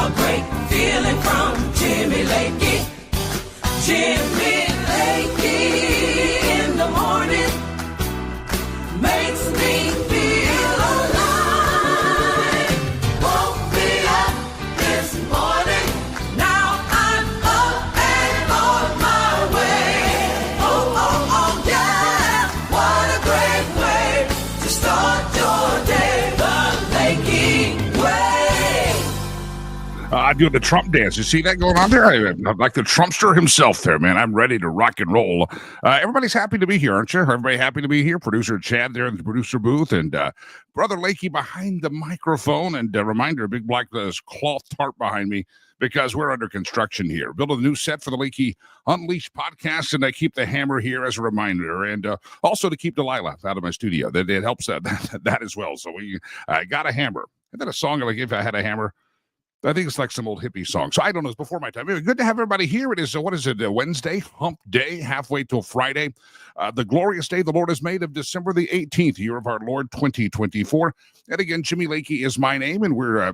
A great feeling from Jimmy Lakey. Jimmy Lakey in the morning makes me feel alive. Woke me up this morning, now I'm up and on my way. Oh, oh, oh, yeah, what a great way to start your day, the Lakey way. I'm doing the Trump dance. You see that going on there? I'm like the Trumpster himself there, man. I'm ready to rock and roll. Everybody's happy to be here, aren't you? Everybody happy to be here? Producer Chad there in the producer booth, and Brother Lakey behind the microphone. And a reminder, big black cloth tarp behind me because we're under construction here. Building a new set for the Lakey Unleashed podcast, and I keep the hammer here as a reminder. And also to keep Delilah out of my studio. That it helps that as well. So we got a hammer. Isn't that a song like If I Had a Hammer? I think it's like some old hippie song. So I don't know. It's before my time. Anyway, good to have everybody here. It is, what is it, Wednesday, hump day, halfway till Friday. The glorious day the Lord has made of December the 18th, year of our Lord 2024. And again, Jimmy Lakey is my name, and we're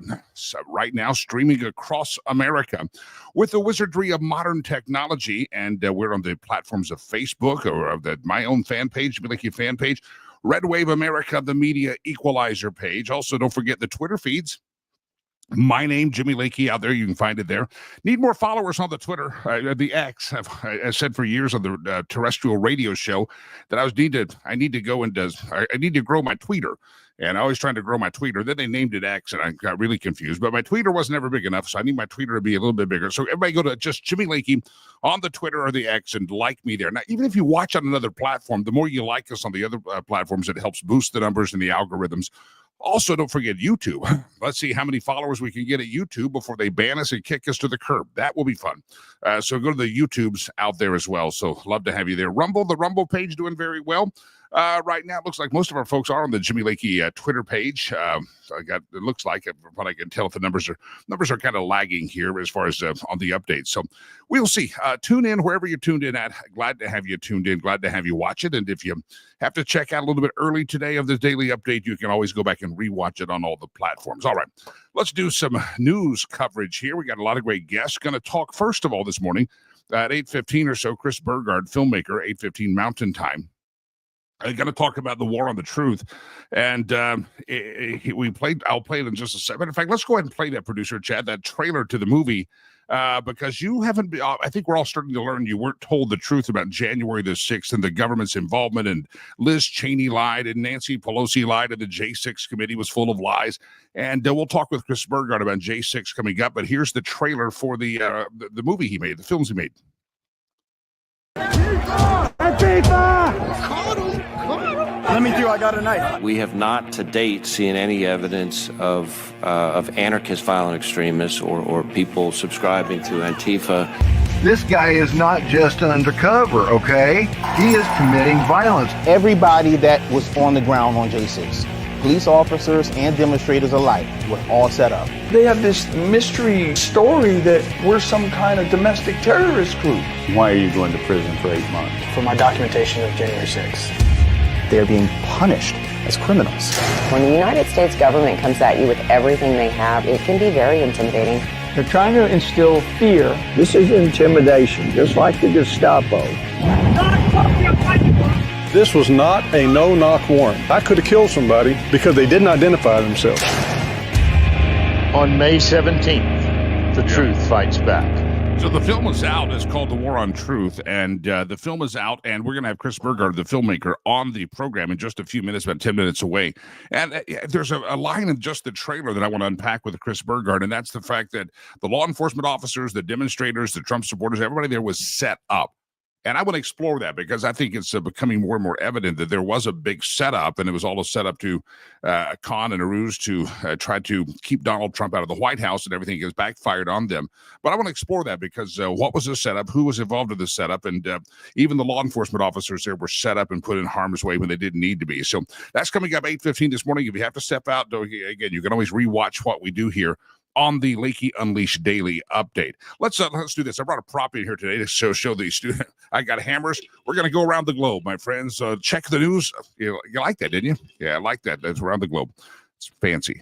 right now streaming across America with the wizardry of modern technology. And we're on the platforms of Facebook or of my own fan page, Jimmy Lakey fan page, Red Wave America, the Media Equalizer page. Also, don't forget the Twitter feeds. My name, Jimmy Lakey, out there. You can find it there. Need more followers on the Twitter, the X. I said for years on the terrestrial radio show that I need to go and I need to grow my tweeter. And I always trying to grow my tweeter. Then they named it X, and I got really confused. But my tweeter wasn't ever big enough, so I need my tweeter to be a little bit bigger. So everybody go to just Jimmy Lakey on the Twitter or the X and like me there. Now, even if you watch on another platform, the more you like us on the other platforms, it helps boost the numbers and the algorithms. Also, don't forget YouTube. Let's see how many followers we can get at YouTube before they ban us and kick us to the curb. That will be fun. So go to the YouTubes out there as well. So love to have you there. The Rumble page doing very well. Right now, it looks like most of our folks are on the Jimmy Lakey Twitter page. It looks like, from what I can tell, if the numbers are kind of lagging here as far as on the updates. So we'll see. Tune in wherever you're tuned in at. Glad to have you tuned in. Glad to have you watch it. And if you have to check out a little bit early today of the daily update, you can always go back and rewatch it on all the platforms. All right, let's do some news coverage here. We got a lot of great guests. Going to talk first of all this morning at 8:15 or so. Chris Burgard, filmmaker, 8:15 Mountain Time. I'm going to talk about the war on the truth, and I'll play it in just a second. In fact, let's go ahead and play that, producer Chad, that trailer to the movie, because you haven't been, I think we're all starting to learn you weren't told the truth about January the 6th and the government's involvement, and Liz Cheney lied, and Nancy Pelosi lied, and the J6 committee was full of lies, and we'll talk with Chris Burgard about J6 coming up, but here's the trailer for the movie he made, the films he made. Let me through, I got a knife. We have not to date seen any evidence of anarchist violent extremists or people subscribing to Antifa. This guy is not just undercover, okay? He is committing violence. Everybody that was on the ground on J6, police officers and demonstrators alike, were all set up. They have this mystery story that we're some kind of domestic terrorist group. Why are you going to prison for 8 months? For my documentation of January 6th. They're being punished as criminals. When the United States government comes at you with everything they have, it can be very intimidating. They're trying to instill fear. This is intimidation, just like the Gestapo. This was not a no-knock warrant. I could have killed somebody because they didn't identify themselves. On May 17th, the truth fights back. So the film is out. It's called The War on Truth, and the film is out, and we're going to have Chris Burgard, the filmmaker, on the program in just a few minutes, about 10 minutes away. And there's a line in just the trailer that I want to unpack with Chris Burgard, and that's the fact that the law enforcement officers, the demonstrators, the Trump supporters, everybody there was set up. And I want to explore that because I think it's becoming more and more evident that there was a big setup, and it was all a setup to a con and a ruse to try to keep Donald Trump out of the White House, and everything has backfired on them. But I want to explore that because what was the setup? Who was involved in the setup? And even the law enforcement officers there were set up and put in harm's way when they didn't need to be. So that's coming up 8:15 this morning. If you have to step out, again, you can always rewatch what we do here on the Lakey Unleashed Daily Update. Let's do this. I brought a prop in here today to show the student. I got hammers. We're going to go around the globe, my friends. Check the news. You like that, didn't you? Yeah, I like that. That's around the globe. It's fancy.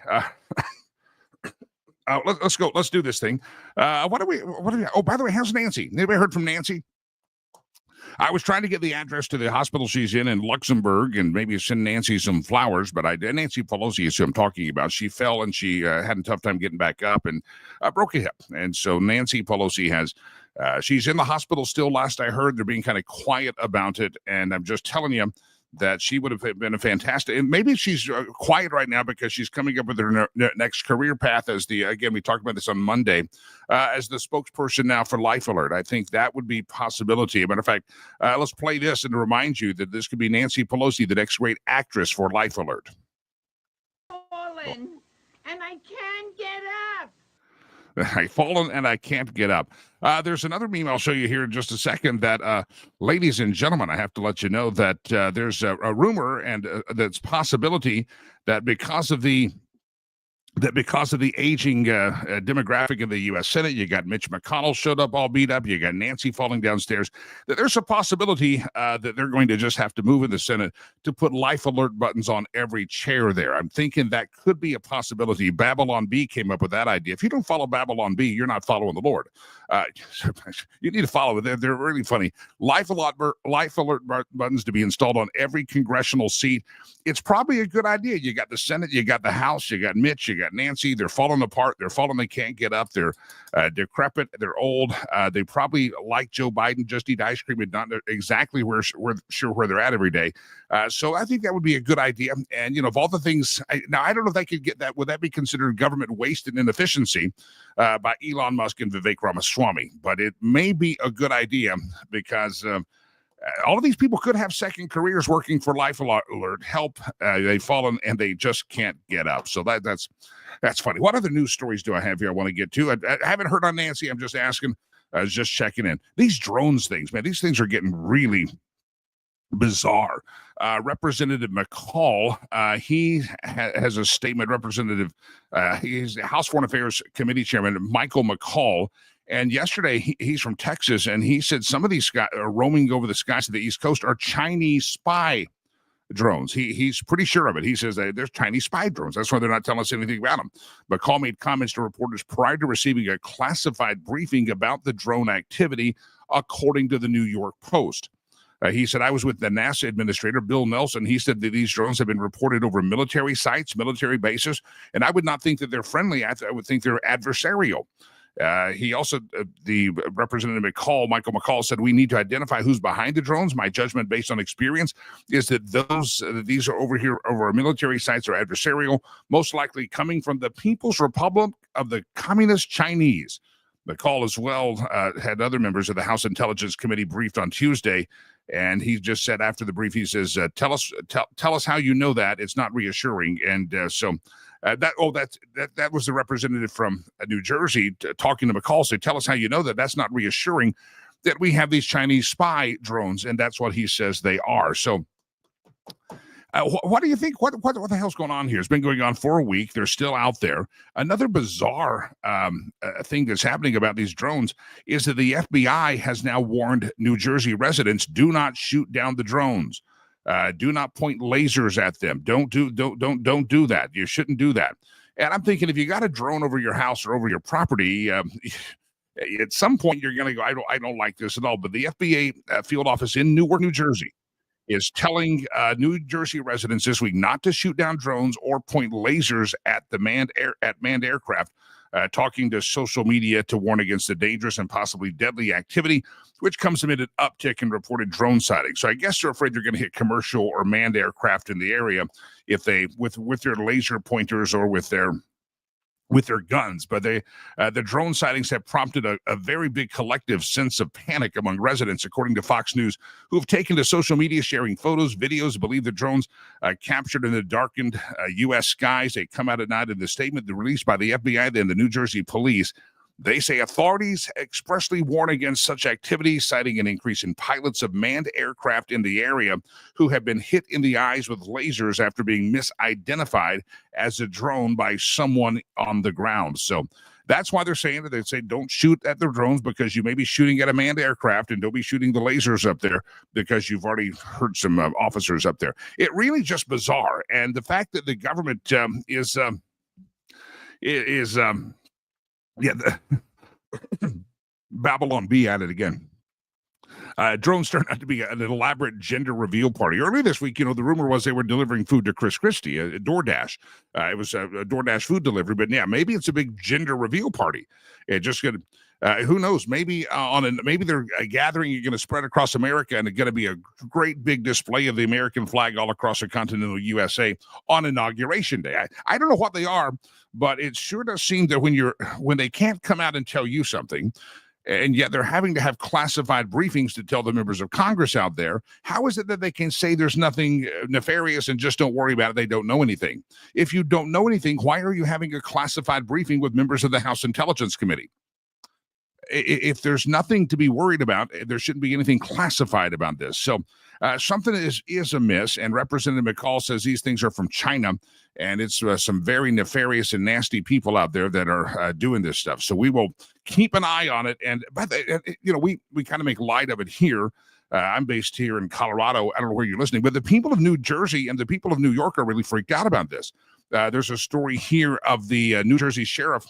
let's go. Let's do this thing. What do we? Oh, by the way, how's Nancy? Anybody heard from Nancy? I was trying to get the address to the hospital she's in Luxembourg and maybe send Nancy some flowers, but Nancy Pelosi is who I'm talking about. She fell and she had a tough time getting back up and broke a hip. And so Nancy Pelosi has, she's in the hospital still. Last I heard, they're being kind of quiet about it. And I'm just telling you that she would have been a fantastic, and maybe she's quiet right now because she's coming up with her next career path as again, we talked about this on Monday, as the spokesperson now for Life Alert. I think that would be a possibility. As a matter of fact, let's play this and remind you that this could be Nancy Pelosi, the next great actress for Life Alert. Fallen, and I can't get up. I've fallen and I can't get up. There's another meme I'll show you here in just a second that, ladies and gentlemen, I have to let you know that there's a rumor and that's possibility that because of the aging demographic in the U.S. Senate, you got Mitch McConnell showed up all beat up, you got Nancy falling downstairs, that there's a possibility that they're going to just have to move in the Senate to put Life Alert buttons on every chair there. I'm thinking that could be a possibility. Babylon Bee came up with that idea. If you don't follow Babylon Bee, you're not following the Lord. You need to follow it. They're really funny. Life Alert buttons to be installed on every congressional seat. It's probably a good idea. You got the Senate, you got the House, you got Mitch, you got Nancy. They're falling apart. They're falling. They can't get up. They're decrepit. They're old. They probably, like Joe Biden, just eat ice cream and not exactly sure where they're at every day. So I think that would be a good idea. And, of all the things, now I don't know if they could get that. Would that be considered government waste and inefficiency by Elon Musk and Vivek Ramaswamy? But it may be a good idea because all of these people could have second careers working for Life Alert. Help. They've fallen and they just can't get up. So that's funny. What other news stories do I have here I want to get to? I haven't heard on Nancy. I'm just asking. I was just checking in. These drones things, man, these things are getting really bizarre. Representative McCall, he has a statement. Representative, he's the House Foreign Affairs Committee Chairman, Michael McCall. And yesterday, he's from Texas, and he said some of these guys are roaming over the skies of the East Coast are Chinese spy drones. He's pretty sure of it. He says there's Chinese spy drones. That's why they're not telling us anything about them. McCall made comments to reporters prior to receiving a classified briefing about the drone activity, according to the New York Post. He said, I was with the NASA administrator, Bill Nelson. He said that these drones have been reported over military sites, military bases, and I would not think that they're friendly. I would think they're adversarial. He also, the Representative Michael McCall said, we need to identify who's behind the drones. My judgment based on experience is that these are over here, over our military sites, are adversarial, most likely coming from the People's Republic of the Communist Chinese. McCall as well had other members of the House Intelligence Committee briefed on Tuesday, and he just said after the brief, he says, tell us how you know that. It's not reassuring. And that was the representative from New Jersey talking to McCall. So tell us how you know that. That's not reassuring that we have these Chinese spy drones, and that's what he says they are. So what do you think? What the hell's going on here? It's been going on for a week. They're still out there. Another bizarre thing that's happening about these drones is that the FBI has now warned New Jersey residents, do not shoot down the drones. Do not point lasers at them. Don't do that. You shouldn't do that. And I'm thinking, if you got a drone over your house or over your property, at some point you're going to go, I don't like this at all. But the FBI field office in Newark, New Jersey, is telling New Jersey residents this week not to shoot down drones or point lasers at manned aircraft. Talking to social media to warn against the dangerous and possibly deadly activity, which comes amid an uptick in reported drone sightings. So I guess they're afraid they're going to hit commercial or manned aircraft in the area if they with their laser pointers or with their guns. But the drone sightings have prompted a very big collective sense of panic among residents, according to Fox News, who have taken to social media sharing photos, videos, believe the drones captured in the darkened U.S. skies. They come out at night. In the statement released by the FBI and the New Jersey police, they say authorities expressly warn against such activity, citing an increase in pilots of manned aircraft in the area who have been hit in the eyes with lasers after being misidentified as a drone by someone on the ground. So that's why they're saying that. They say don't shoot at the drones because you may be shooting at a manned aircraft, and don't be shooting the lasers up there because you've already hurt some officers up there. It really just bizarre. And the fact that the government is Yeah, Babylon Bee at it again. Drones turned out to be an elaborate gender reveal party. Earlier this week, the rumor was they were delivering food to Chris Christie, a DoorDash. It was a DoorDash food delivery, but yeah, maybe it's a big gender reveal party. It just going to, who knows? Maybe maybe they're gathering. You're going to spread across America, and it's going to be a great big display of the American flag all across the continental USA on Inauguration Day. I don't know what they are, but it sure does seem that when they can't come out and tell you something, and yet they're having to have classified briefings to tell the members of Congress out there, how is it that they can say there's nothing nefarious and just don't worry about it? They don't know anything. If you don't know anything, why are you having a classified briefing with members of the House Intelligence Committee? If there's nothing to be worried about, there shouldn't be anything classified about this. So something is amiss, and Representative McCall says these things are from China, and it's some very nefarious and nasty people out there that are doing this stuff. So we will keep an eye on it. And we kind of make light of it here. I'm based here in Colorado. I don't know where you're listening, but the people of New Jersey and the people of New York are really freaked out about this. There's a story here of the New Jersey sheriff.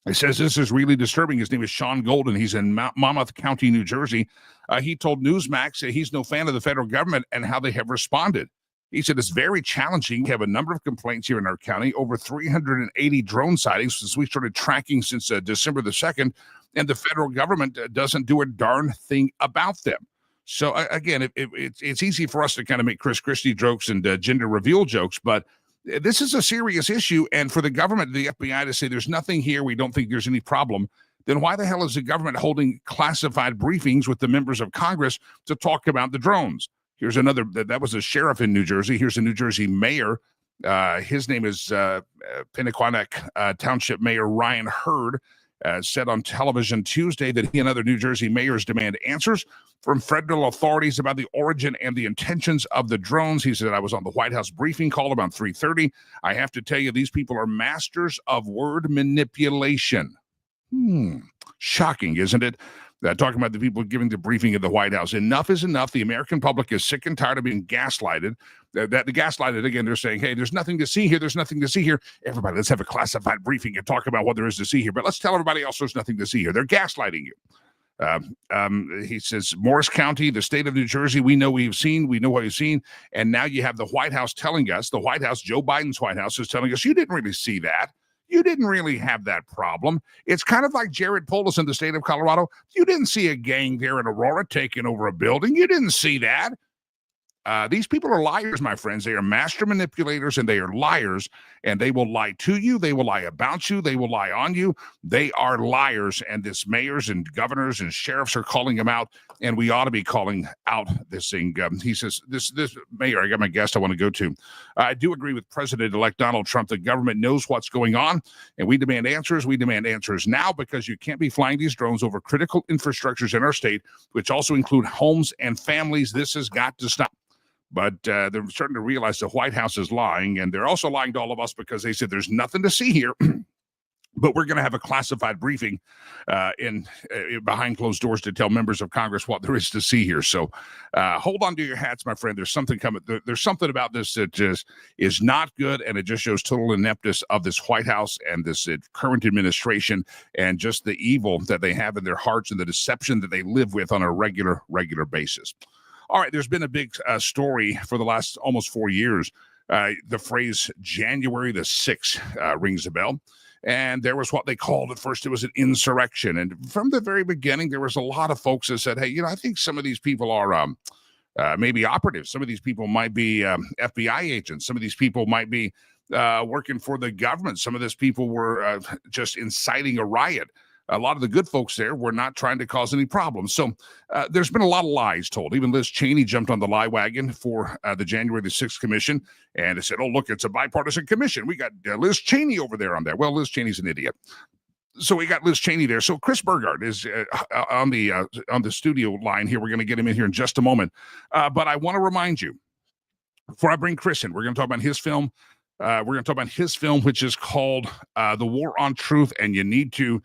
It says this is really disturbing. His name is Sean Golden. He's in Monmouth County, New Jersey. He told Newsmax that he's no fan of the federal government and how they have responded. He said it's very challenging. We have a number of complaints here in our county, over 380 drone sightings since we started tracking since December the 2nd, and the federal government doesn't do a darn thing about them. So, again, it's easy for us to kind of make Chris Christie jokes and gender reveal jokes, but this is a serious issue, and for the government, the FBI, to say there's nothing here, we don't think there's any problem, then why the hell is the government holding classified briefings with the members of Congress to talk about the drones? Here's another, that was a sheriff in New Jersey. Here's a New Jersey mayor. His name is Pennaquannock Township Mayor Ryan Hurd. Said on television Tuesday that he and other New Jersey mayors demand answers from federal authorities about the origin and the intentions of the drones. He said, I was on the White House briefing call about 3:30. I have to tell you, these people are masters of word manipulation. Shocking, isn't it? Talking about the people giving the briefing at the White House. Enough is enough. The American public is sick and tired of being gaslighted. The gaslighted, again, they're saying, hey, there's nothing to see here. There's nothing to see here. Everybody, let's have a classified briefing and talk about what there is to see here. But let's tell everybody else there's nothing to see here. They're gaslighting you. He says, Morris County, the state of New Jersey, we know what you've seen. And now you have the White House telling us, the White House, Joe Biden's White House is telling us, you didn't really see that. You didn't really have that problem. It's kind of like Jared Polis in the state of Colorado. You didn't see a gang there in Aurora taking over a building. You didn't see that. These people are liars, my friends. They are master manipulators, and they are liars, and they will lie to you. They will lie about you. They will lie on you. They are liars, and this mayors and governors and sheriffs are calling them out, and we ought to be calling out this thing. He says, this mayor, I got my guest I want to go to. I do agree with President-elect Donald Trump. The government knows what's going on, and we demand answers. We demand answers now, because you can't be flying these drones over critical infrastructures in our state, which also include homes and families. This has got to stop. But they're starting to realize the White House is lying, and they're also lying to all of us because they said there's nothing to see here. But we're going to have a classified briefing in behind closed doors to tell members of Congress what there is to see here. So hold on to your hats, my friend. There's something coming. There's something about this that just is not good, and it just shows total ineptness of this White House and this current administration, and just the evil that they have in their hearts and the deception that they live with on a regular basis. All right, there's been a big story for the last almost 4 years. The phrase January the 6th rings a bell. And there was what they called at first, it was an insurrection. And from the very beginning, there was a lot of folks that said, hey, I think some of these people are maybe operatives. Some of these people might be FBI agents. Some of these people might be working for the government. Some of these people were just inciting a riot. A lot of the good folks there were not trying to cause any problems. So there's been a lot of lies told. Even Liz Cheney jumped on the lie wagon for the January the 6th commission, and it said, oh, look, it's a bipartisan commission. We got Liz Cheney over there on that. Well, Liz Cheney's an idiot. So we got Liz Cheney there. So Chris Burgard is on the studio line here. We're going to get him in here in just a moment. But I want to remind you, before I bring Chris in, we're going to talk about his film. Which is called The War on Truth, and you need to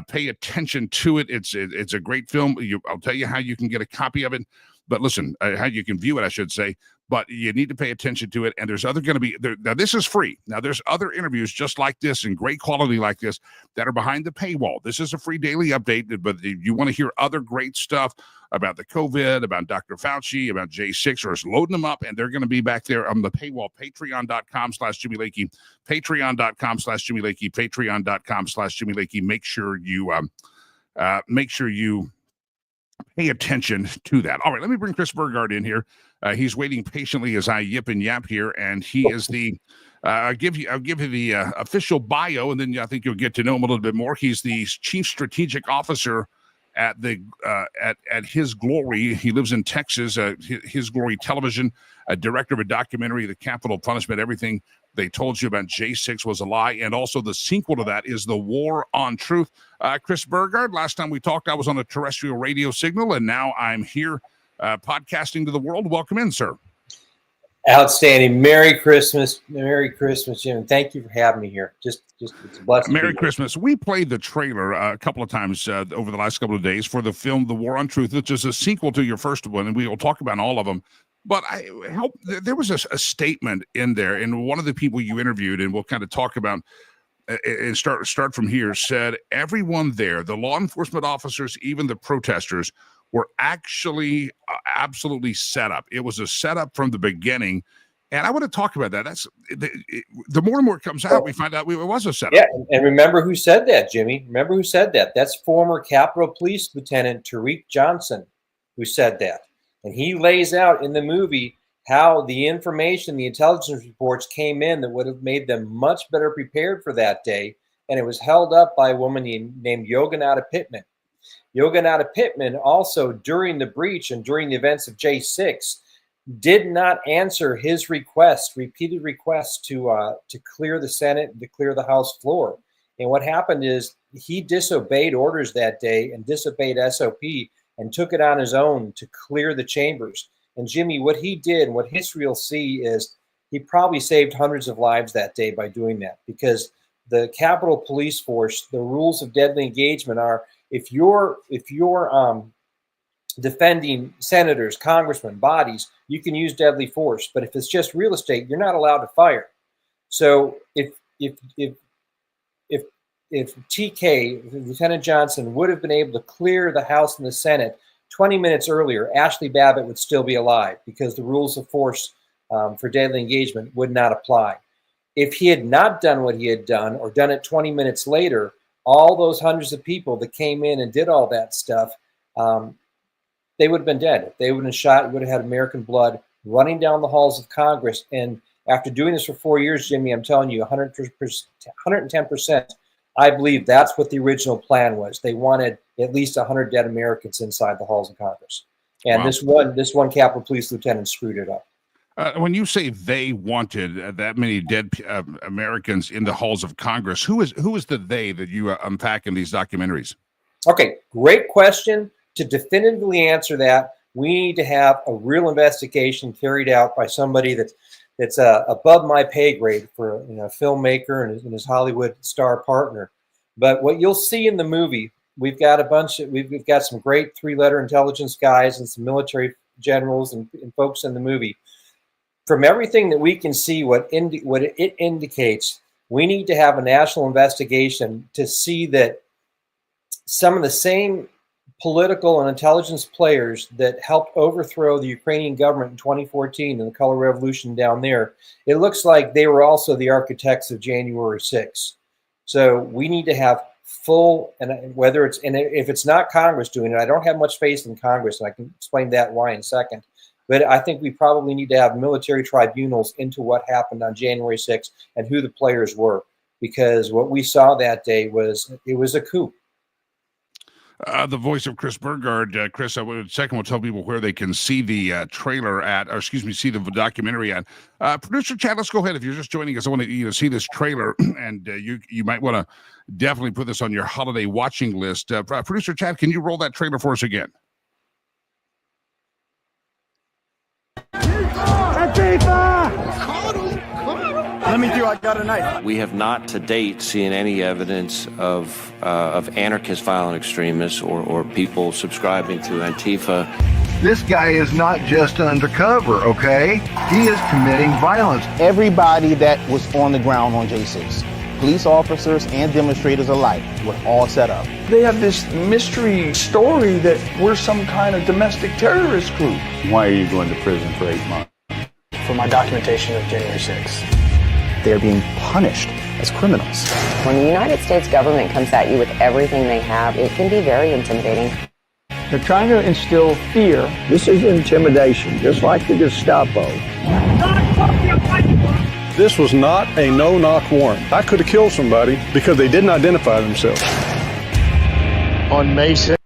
pay attention to it. It's a great film. I'll tell you how you can get a copy of it. But listen, how you can view it, I should say. but you need to pay attention to it. And there's other going to be there. Now, this is free. Now, there's other interviews just like this and great quality like this that are behind the paywall. This is a free daily update, but if you want to hear other great stuff about the COVID, about Dr. Fauci, about J6, or just loading them up, and they're going to be back there on the paywall, patreon.com/Jimmy Lakey, patreon.com/Jimmy Lakey, patreon.com/Jimmy Lakey. Make sure you pay attention to that. All right, let me bring Chris Burgard in here. He's waiting patiently as I yip and yap here, and he is the I'll give you the official bio, and then I think you'll get to know him a little bit more. He's the Chief Strategic Officer at the at His Glory. He lives in Texas. His Glory Television, director of a documentary, The Capital Punishment, Everything They Told You About J6 Was a Lie, and also the sequel to that is The War on Truth. Chris Burgard, last time we talked, I was on a terrestrial radio signal, and now I'm here podcasting to the world. Welcome in, sir. Outstanding. Merry Christmas, Jim. And thank you for having me here. Just it's a blessing. Merry Christmas. We played the trailer a couple of times over the last couple of days for the film The War on Truth, which is a sequel to your first one, and we will talk about all of them. But there was a statement in there, and one of the people you interviewed, and we'll kind of talk about and start from here, said everyone there, the law enforcement officers, even the protesters, were actually absolutely set up. It was a setup from the beginning. And I want to talk about that. That's the more and more it comes out, we find out it was a setup. Yeah, and remember who said that, Jimmy? Remember who said that? That's former Capitol Police Lieutenant Tariq Johnson who said that. And he lays out in the movie how the information, the intelligence reports came in that would have made them much better prepared for that day. And it was held up by a woman named Yogananda Pittman. Yogananda Pittman also, during the breach and during the events of J6, did not answer his repeated requests to clear the Senate and to clear the House floor. And what happened is he disobeyed orders that day and disobeyed SOP and took it on his own to clear the chambers. And Jimmy, what he did and what history will see is he probably saved hundreds of lives that day by doing that, because the Capitol Police Force, the rules of deadly engagement are, if you're defending senators, congressmen, bodies, you can use deadly force. But if it's just real estate, you're not allowed to fire. So if TK, Lieutenant Johnson, would have been able to clear the House and the Senate 20 minutes earlier, Ashley Babbitt would still be alive, because the rules of force for deadly engagement would not apply. If he had not done what he had done, or done it 20 minutes later, all those hundreds of people that came in and did all that stuff, they would have been dead. If they would have been shot, you would have had American blood running down the halls of Congress. And after doing this for 4 years, Jimmy, I'm telling you, 110%, I believe that's what the original plan was. They wanted at least 100 dead Americans inside the halls of Congress. And wow. this one Capitol Police lieutenant screwed it up. When you say they wanted that many dead Americans in the halls of Congress, who is the they that you unpack in these documentaries? Okay, great question. To definitively answer that, we need to have a real investigation carried out by somebody that's above my pay grade for a filmmaker and his Hollywood star partner. But what you'll see in the movie, we've got some great 3-letter intelligence guys and some military generals and folks in the movie. From everything that we can see, what it indicates, we need to have a national investigation to see that some of the same political and intelligence players that helped overthrow the Ukrainian government in 2014 and the color revolution down there, it looks like they were also the architects of January 6th. So we need to have full, and if it's not Congress doing it, I don't have much faith in Congress, and I can explain that why in a second. But I think we probably need to have military tribunals into what happened on January 6th and who the players were, because what we saw that day was a coup. The voice of Chris Burgard. Chris, we'll tell people where they can see the trailer at, or see the documentary at. Producer Chad, let's go ahead. If you're just joining us, I want you to see this trailer, and you might want to definitely put this on your holiday watching list. Producer Chad, can you roll that trailer for us again? Let me through. I got a knife. We have not to date seen any evidence of anarchist violent extremists or people subscribing to Antifa. This guy is not just undercover, okay? He is committing violence. Everybody that was on the ground on J6, police officers and demonstrators alike, were all set up. They have this mystery story that we're some kind of domestic terrorist group. Why are you going to prison for 8 months? For my documentation of January 6th. They're being punished as criminals. When the United States government comes at you with everything they have, it can be very intimidating. They're trying to instill fear. This is intimidation, just like the Gestapo. This was not a no-knock warrant. I could have killed somebody because they didn't identify themselves. On May 6th.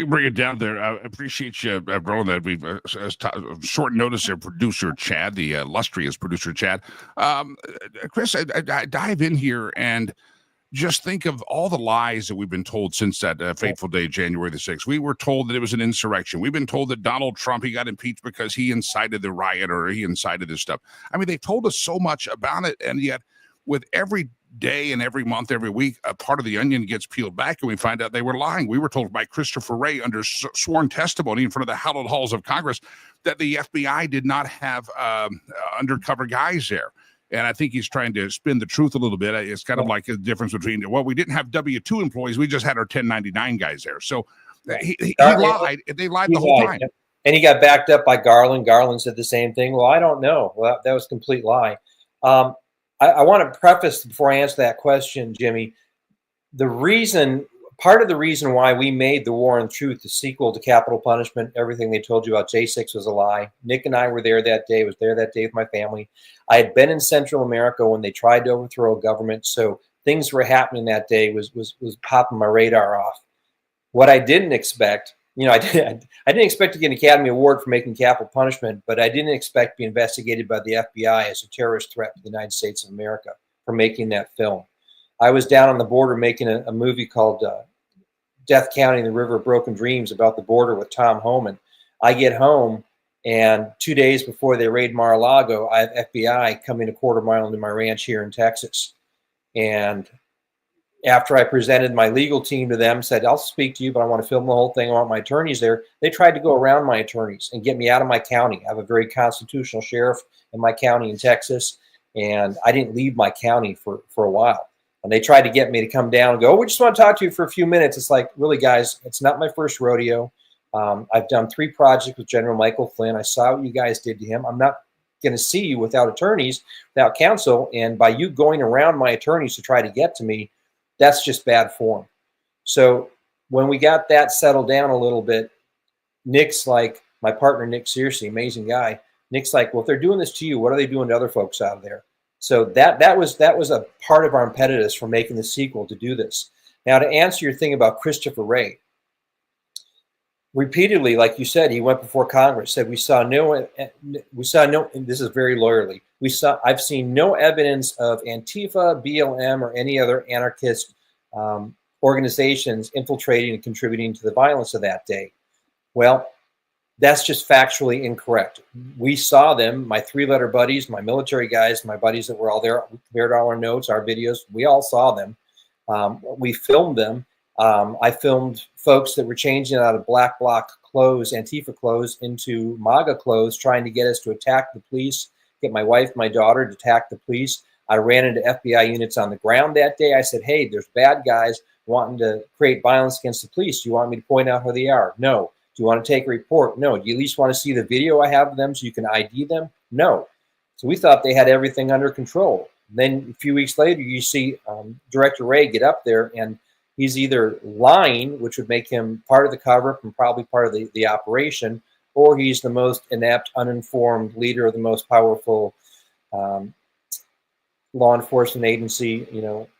Bring it down there. I appreciate you rolling that. We've short notice there, producer Chad, the illustrious producer Chad. Chris, I dive in here and just think of all the lies that we've been told since that fateful day, January the 6th. We were told that it was an insurrection. We've been told that Donald Trump, he got impeached because he incited the riot or he incited this stuff. I mean, they told us so much about it, and yet with every day and every month, every week, a part of the onion gets peeled back and we find out they were lying. We were told by Christopher Wray under sworn testimony in front of the hallowed halls of Congress that the FBI did not have undercover guys there. And I think he's trying to spin the truth a little bit. It's kind of like the difference between, well, we didn't have W-2 employees. We just had our 1099 guys there. So he lied. They lied the whole time. And he got backed up by Garland. Garland said the same thing. Well, I don't know. Well, that was a complete lie. I want to preface before I answer that question, Jimmy, part of the reason why we made The War on Truth, the sequel to Capital Punishment, everything they told you about J6 was a lie. Nick and I were there that day. I was there that day with my family. I had been in Central America when they tried to overthrow a government, so things were happening that day was popping my radar off. What I didn't expect, I didn't expect to get an Academy Award for making Capital Punishment, but I didn't expect to be investigated by the FBI as a terrorist threat to the United States of America for making that film. I was down on the border making a movie called Death County and the River of Broken Dreams about the border with Tom Homan. I get home, and 2 days before they raid Mar-a-Lago, I have FBI coming a quarter mile into my ranch here in Texas. And after I presented my legal team to them, said, I'll speak to you, but I want to film the whole thing. I want my attorneys there. They tried to go around my attorneys and get me out of my county. I have a very constitutional sheriff in my county in Texas, and I didn't leave my county for a while. And they tried to get me to come down and go, we just want to talk to you for a few minutes. It's like, really, guys, it's not my first rodeo. I've done 3 projects with General Michael Flynn. I saw what you guys did to him. I'm not going to see you without attorneys, without counsel. And by you going around my attorneys to try to get to me, that's just bad form. So when we got that settled down a little bit, Nick's like, my partner, Nick Searcy, amazing guy. Nick's like, well, if they're doing this to you, what are they doing to other folks out there? So that was a part of our impetus for making the sequel to do this. Now, to answer your thing about Christopher Wray, repeatedly, like you said, he went before Congress, said we saw no, and this is very lawyerly, I've seen no evidence of Antifa, BLM, or any other anarchist organizations infiltrating and contributing to the violence of that day. Well, that's just factually incorrect. We saw them, my 3-letter buddies, my military guys, my buddies that were all there, compared all our notes, our videos, we all saw them. We filmed them. I filmed folks that were changing out of black bloc clothes, Antifa clothes, into MAGA clothes, trying to get us to attack the police, get my wife, my daughter to attack the police. I ran into FBI units on the ground that day. I said, hey, there's bad guys wanting to create violence against the police. Do you want me to point out who they are? No. Do you want to take a report? No. Do you at least want to see the video I have of them so you can ID them? No. So we thought they had everything under control. Then a few weeks later, you see Director Wray get up there, and he's either lying, which would make him part of the cover-up and probably part of the operation, or he's the most inept, uninformed leader of the most powerful law enforcement agency,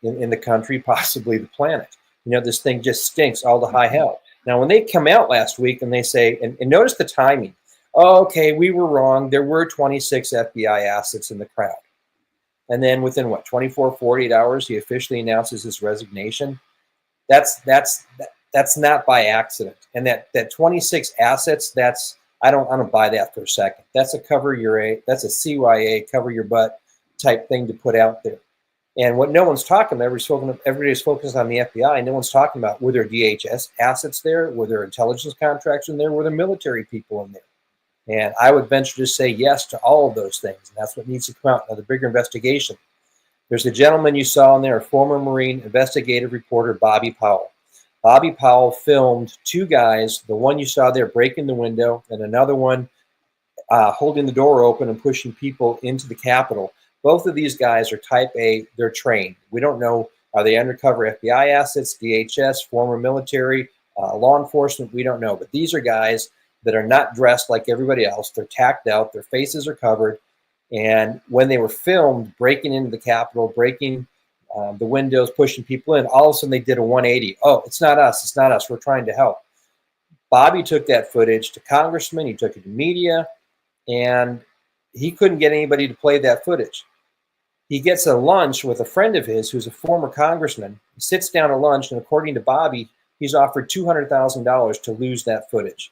in the country, possibly the planet. This thing just stinks all to high hell. Now, when they come out last week and they say, and notice the timing, okay, we were wrong. There were 26 FBI assets in the crowd. And then within 24, 48 hours, he officially announces his resignation. That's not by accident. And that 26 assets, I don't buy that for a second. That's a CYA, cover your butt type thing to put out there. And what no one's talking about, everybody's focused on the FBI. No one's talking about, were there DHS assets there? Were there intelligence contracts in there? Were there military people in there? And I would venture to say yes to all of those things. And that's what needs to come out. Now, the bigger investigation. There's a gentleman you saw in there, a former Marine investigative reporter, Bobby Powell. Bobby Powell filmed two guys, the one you saw there breaking the window and another one holding the door open and pushing people into the Capitol. Both of these guys are type A. They're trained. We don't know, are they undercover FBI assets, DHS, former military, law enforcement? We don't know. But these are guys that are not dressed like everybody else. They're tacked out. Their faces are covered. And when they were filmed breaking into the Capitol, breaking the windows, pushing people in, all of a sudden they did a 180. Oh, it's not us. It's not us. We're trying to help. Bobby took that footage to congressmen. He took it to media. And he couldn't get anybody to play that footage. He gets a lunch with a friend of his who's a former congressman. He sits down at lunch, and according to Bobby, he's offered $200,000 to lose that footage.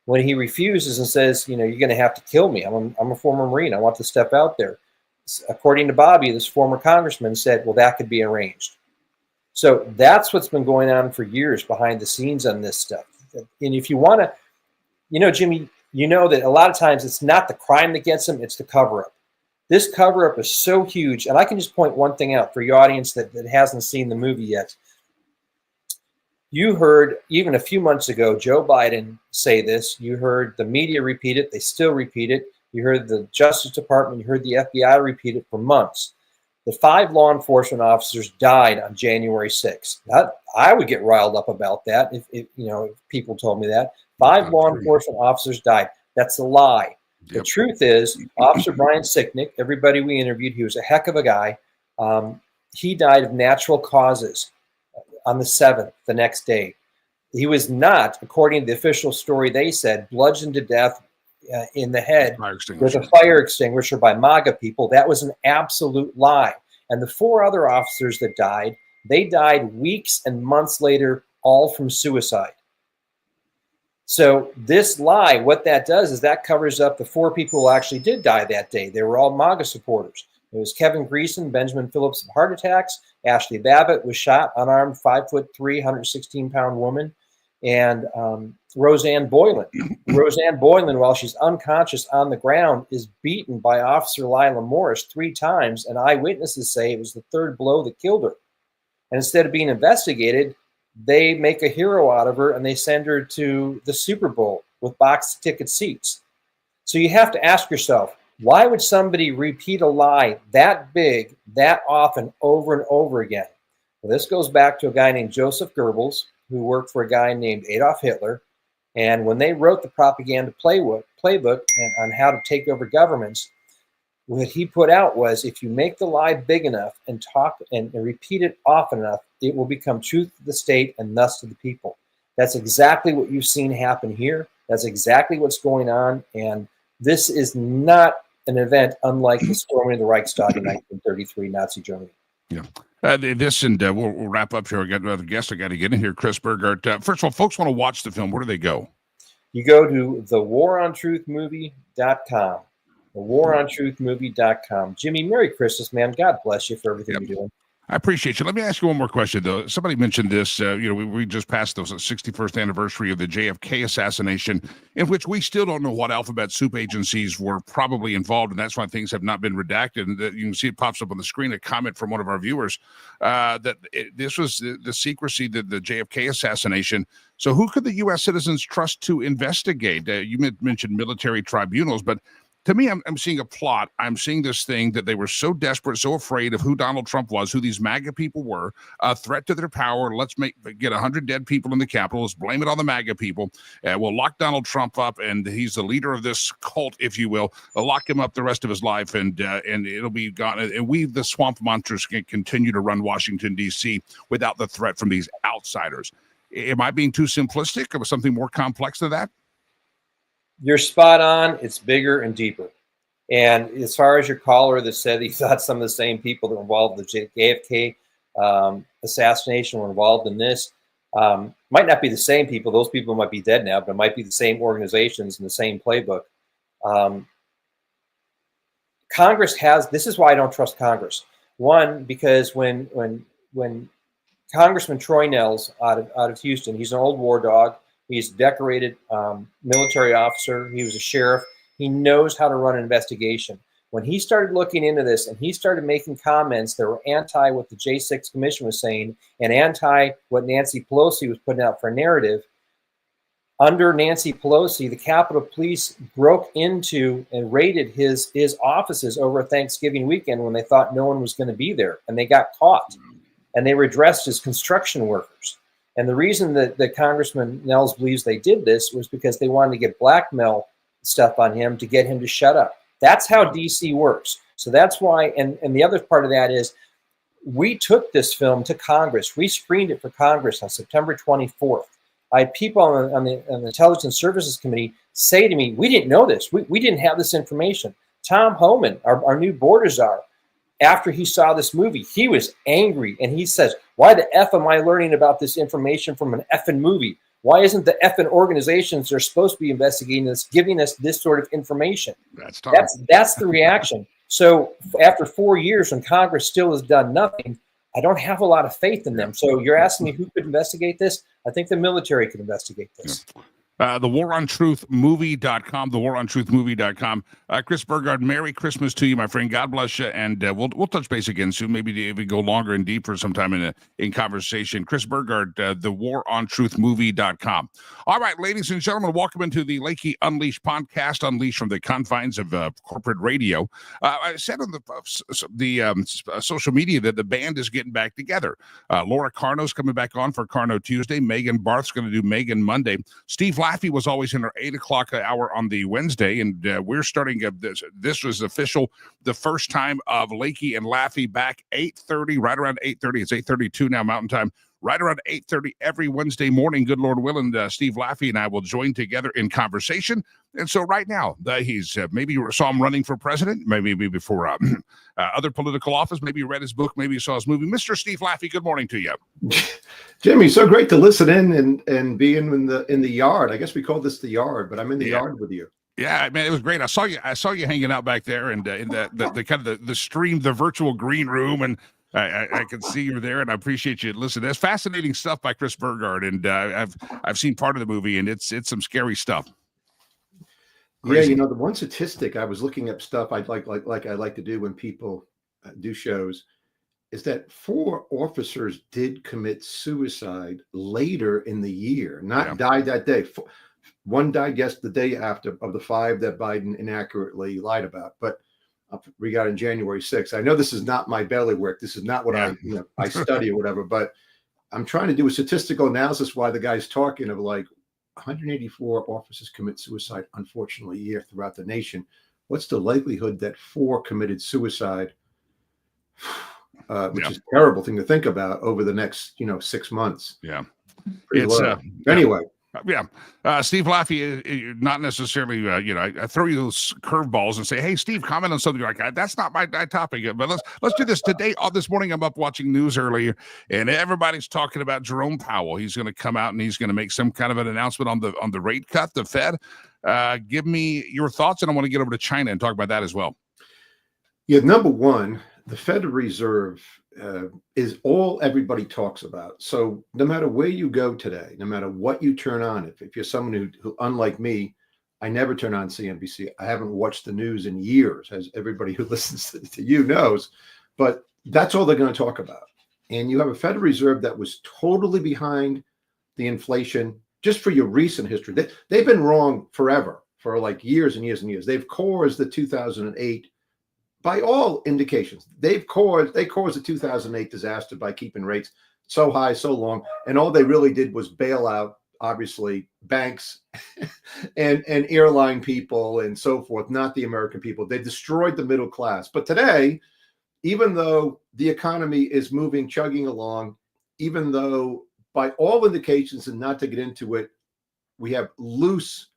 When he refuses and says, you're going to have to kill me. I'm a former Marine. I want to step out there. According to Bobby, this former congressman said, well, that could be arranged. So that's what's been going on for years behind the scenes on this stuff. And if you want to, Jimmy, you know that a lot of times it's not the crime that gets them, it's the cover-up. This cover-up is so huge, and I can just point one thing out for your audience that hasn't seen the movie yet. You heard, even a few months ago, Joe Biden say this. You heard the media repeat it. They still repeat it. You heard the Justice Department. You heard the FBI repeat it for months. The 5 law enforcement officers died on January 6th. I would get riled up about that if people told me that. 5 law enforcement officers died. That's a lie. The truth is, Officer Brian Sicknick, everybody we interviewed, he was a heck of a guy. He died of natural causes on the 7th, the next day. He was not, according to the official story, they said, bludgeoned to death in the head with a fire extinguisher by MAGA people. That was an absolute lie. And the 4 other officers that died, they died weeks and months later, all from suicide. So this lie, what that does is that covers up the 4 people who actually did die that day. They were all MAGA supporters. It was Kevin Greason, Benjamin Phillips of heart attacks. Ashley Babbitt was shot, unarmed, 5'3", 116-pound woman. And Roseanne Boylan. Roseanne Boylan, while she's unconscious on the ground, is beaten by Officer Lila Morris 3 times. And eyewitnesses say it was the 3rd blow that killed her. And instead of being investigated, they make a hero out of her and they send her to the Super Bowl with box ticket seats. So you have to ask yourself, why would somebody repeat a lie that big, that often, over and over again? Well, this goes back to a guy named Joseph Goebbels, who worked for a guy named Adolf Hitler. And when they wrote the propaganda playbook on how to take over governments, what he put out was, if you make the lie big enough and talk and repeat it often enough, it will become truth to the state and thus to the people. That's exactly what you've seen happen here. That's exactly what's going on. And this is not an event unlike the storming of the Reichstag in 1933, Nazi Germany. Yeah. We'll wrap up here. I got another guest I got to get in here, Chris Burgart. First of all, folks want to watch the film. Where do they go? You go to thewarontruthmovie.com. thewarontruthmovie.com. Jimmy, Merry Christmas, man. God bless you for everything you're doing. I appreciate you. Let me ask you one more question, though. Somebody mentioned this. We just passed the 61st anniversary of the JFK assassination, in which we still don't know what alphabet soup agencies were probably involved, and that's why things have not been redacted. And you can see it pops up on the screen, a comment from one of our viewers this was the secrecy, the JFK assassination. So who could the U.S. citizens trust to investigate? You mentioned military tribunals, but to me, I'm seeing a plot. I'm seeing this thing that they were so desperate, so afraid of who Donald Trump was, who these MAGA people were, a threat to their power. Let's get 100 dead people in the Capitol. Let's blame it on the MAGA people. We'll lock Donald Trump up, and he's the leader of this cult, if you will. We'll lock him up the rest of his life, and it'll be gone. And we, the swamp monsters, can continue to run Washington, D.C. without the threat from these outsiders. Am I being too simplistic, or something more complex than that? You're spot on. It's bigger and deeper. And as far as your caller that said he thought some of the same people that were involved in the JFK assassination were involved in this, might not be the same people. Those people might be dead now, but it might be the same organizations and the same playbook. Congress has, this is why I don't trust Congress. One, because when Congressman Troy Nehls out of Houston, he's an old war dog. He's a decorated military officer. He was a sheriff. He knows how to run an investigation. When he started looking into this and he started making comments that were anti what the J6 Commission was saying and anti what Nancy Pelosi was putting out for a narrative, under Nancy Pelosi, the Capitol Police broke into and raided his offices over Thanksgiving weekend when they thought no one was going to be there, and they got caught. And they were dressed as construction workers. And the reason that Congressman Nehls believes they did this was because they wanted to get blackmail stuff on him to get him to shut up. That's how DC works. So that's why, and the other part of that is we took this film to Congress. We screened it for Congress on September 24th. I had people on the Intelligence Services Committee say to me, we didn't know this. We didn't have this information. Tom Homan, our new border czar, after he saw this movie, he was angry. And he says, why the F am I learning about this information from an effing movie? Why isn't the effing organizations that are supposed to be investigating this giving us this sort of information? That's the reaction. So after 4 years, when Congress still has done nothing, I don't have a lot of faith in them. So you're asking me who could investigate this? I think the military could investigate this. TheWarOnTruthMovie.com, TheWarOnTruthMovie.com. Chris Burgard, Merry Christmas to you, my friend. God bless you, and we'll touch base again soon. Maybe even go longer and deeper sometime in conversation. Chris Burgard, TheWarOnTruthMovie.com. All right, ladies and gentlemen, welcome into the Lakey Unleashed podcast, unleashed from the confines of corporate radio. I said on the social media that the band is getting back together. Laura Carno's coming back on for Carno Tuesday. Megan Barth's going to do Megan Monday. Steve Laffey was always in our 8 o'clock hour on the Wednesday, and we're starting this was official, the first time of Lakey and Laffey back 8:30, right around 8:30. It's 8:32 now Mountain Time. Right around 8:30 every Wednesday morning, good Lord willing, Steve Laffey and I will join together in conversation. And so right now, he's maybe you saw him running for president, maybe for other political office, maybe you read his book, maybe you saw his movie. Mr. Steve Laffey, good morning to you. Jimmy, so great to listen in and be in the yard. I guess we call this the yard, but I'm in the yard with you. Yeah, man, it was great. I saw you hanging out back there, and in the kind of the stream, the virtual green room, and I can see you there, and I appreciate you. Listen, that's fascinating stuff by Chris Burgard, and I've seen part of the movie, and it's some scary stuff. Crazy. Yeah, the one statistic I was looking up stuff I'd like I like to do when people do shows is that 4 officers did commit suicide later in the year, not died that day. One died the day after of the 5 that Biden inaccurately lied about, but we got on January 6th. I know this is not my belly work. This is not what I study or whatever, but I'm trying to do a statistical analysis while the guy's talking of like 184 officers commit suicide, unfortunately, a year throughout the nation. What's the likelihood that 4 committed suicide, which is a terrible thing to think about over the next, 6 months? Yeah. Anyway. Steve Laffey, not necessarily, I throw you those curveballs and say, hey, Steve, comment on something like that. That's not my topic. But let's do this today. This morning, I'm up watching news earlier, and everybody's talking about Jerome Powell. He's going to come out and he's going to make some kind of an announcement on the rate cut, the Fed. Give me your thoughts, and I want to get over to China and talk about that as well. Yeah, number one, the Federal Reserve is all everybody talks about. So no matter where you go today, no matter what you turn on, if you're someone who, unlike me, I never turn on CNBC. I haven't watched the news in years, as everybody who listens to you knows. But that's all they're going to talk about. And you have a Federal Reserve that was totally behind the inflation just for your recent history. They've been wrong forever, for like years and years and years. They've caused the 2008, by all indications, they caused the 2008 disaster by keeping rates so high, so long. And all they really did was bail out, obviously, banks and airline people and so forth, not the American people. They destroyed the middle class. But today, even though the economy is moving, chugging along, even though by all indications, and not to get into it, we have loose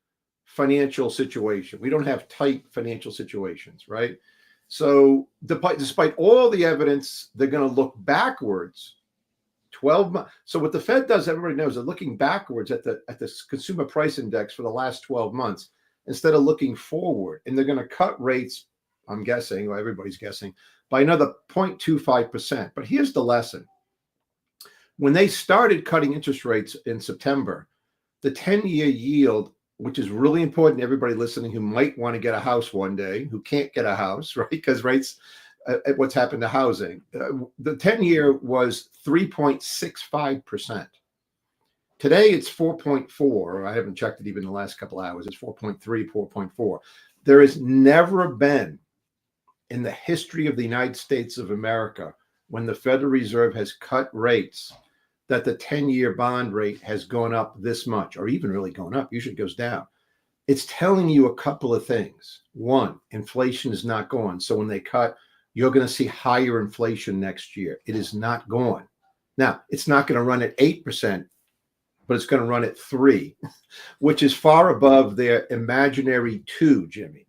financial situation. We don't have tight financial situations, right? So despite all the evidence, they're going to look backwards 12 months. So what the Fed does, everybody knows, they're looking backwards at the consumer price index for the last 12 months instead of looking forward. And they're going to cut rates, I'm guessing, or everybody's guessing, by another 0.25%. But here's the lesson. When they started cutting interest rates in September, the 10-year yield, which is really important to everybody listening who might want to get a house one day, who can't get a house, right? Because rates, what's happened to housing. The 10-year was 3.65%. Today, it's 4.4. I haven't checked it even in the last couple of hours. It's 4.3, 4.4. There has never been in the history of the United States of America when the Federal Reserve has cut rates that the 10-year bond rate has gone up this much, or even really gone up. Usually it goes down. It's telling you a couple of things. One, inflation is not gone. So when they cut, you're going to see higher inflation next year. It is not gone. Now, it's not going to run at 8%, but it's going to run at 3%, which is far above their imaginary 2%, Jimmy,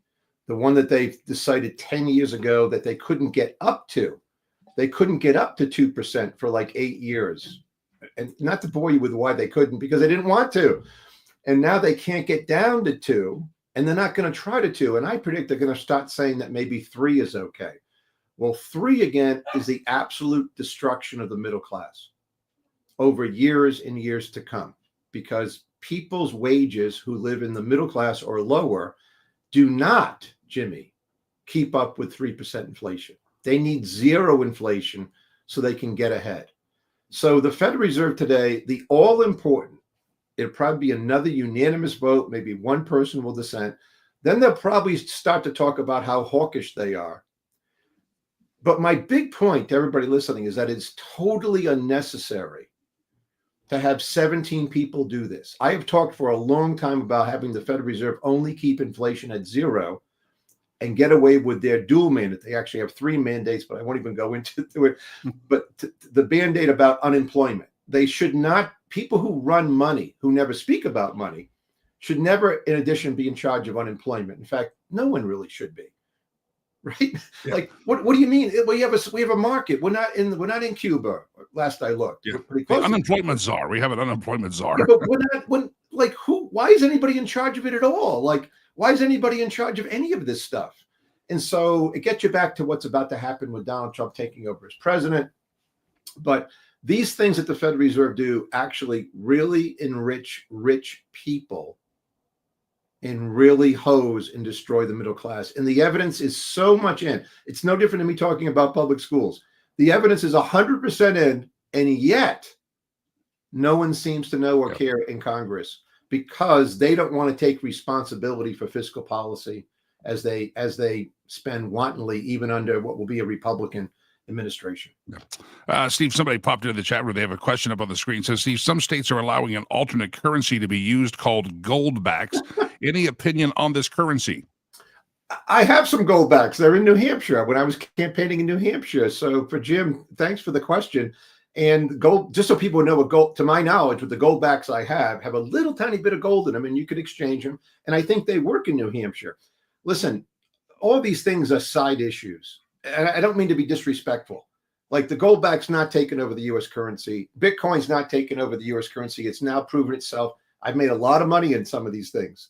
the one that they decided 10 years ago that they couldn't get up to. They couldn't get up to 2% for like 8 years. And not to bore you with why they couldn't, because they didn't want to. And now they can't get down to 2%, and they're not going to try to 2%. And I predict they're going to start saying that maybe 3% is okay. Well, 3% again is the absolute destruction of the middle class over years and years to come, because people's wages who live in the middle class or lower do not, Jimmy, keep up with 3% inflation. They need 0 inflation so they can get ahead. So the Federal Reserve today, the all-important, it'll probably be another unanimous vote. Maybe one person will dissent. Then they'll probably start to talk about how hawkish they are. But my big point to everybody listening is that it's totally unnecessary to have 17 people do this. I have talked for a long time about having the Federal Reserve only keep inflation at 0 and get away with their dual mandate. They actually have 3 mandates, but I won't even go into it. But the mandate about unemployment. They should not, people who run money, who never speak about money, should never, in addition, be in charge of unemployment. In fact, no one really should be. Right? Yeah. Like, what do you mean? We have a market. We're not in Cuba. Last I looked, yeah. We're pretty close. The unemployment czar. We have an unemployment czar. Yeah, but why is anybody in charge of it at all? Like, why is anybody in charge of any of this stuff? And so it gets you back to what's about to happen with Donald Trump taking over as president. But these things that the Federal Reserve do actually really enrich rich people and really hose and destroy the middle class. And the evidence is so much in. It's no different than me talking about public schools. The evidence is 100% in, and yet no one seems to know or care in Congress, because they don't want to take responsibility for fiscal policy as they spend wantonly, even under what will be a Republican administration. Steve, somebody popped into the chat room. They have a question up on the screen. It says, Steve, some states are allowing an alternate currency to be used called goldbacks. Any opinion on this currency? I have some goldbacks. They're in New Hampshire when I was campaigning in New Hampshire. So for Jim, thanks for the question. And gold, just so people know, what gold, to my knowledge, with the goldbacks I have a little tiny bit of gold in them, and you could exchange them. And I think they work in New Hampshire. Listen, all these things are side issues. And I don't mean to be disrespectful. Like, the goldback's not taking over the U.S. currency. Bitcoin's not taking over the U.S. currency. It's now proven itself. I've made a lot of money in some of these things,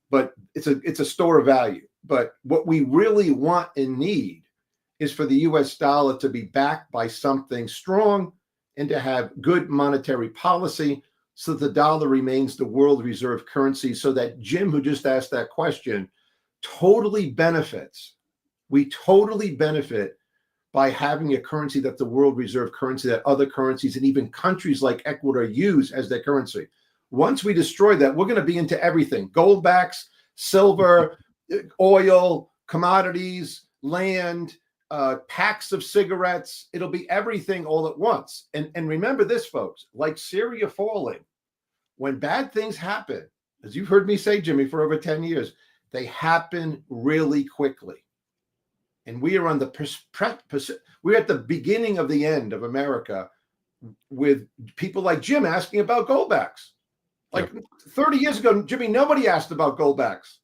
but it's a store of value. But what we really want and need is for the U.S. dollar to be backed by something strong and to have good monetary policy so that the dollar remains the world reserve currency, so that Jim, who just asked that question, totally benefits. We totally benefit by having a currency that's the world reserve currency that other currencies and even countries like Ecuador use as their currency. Once we destroy that, we're going to be into everything: goldbacks, silver, oil, commodities, land, packs of cigarettes. It'll be everything all at once. And remember this, folks, like Syria falling, when bad things happen, as you've heard me say, Jimmy, for over 10 years, they happen really quickly. And we are on we're at the beginning of the end of America, with people like Jim asking about goldbacks. Like 30 years ago, Jimmy, nobody asked about goldbacks.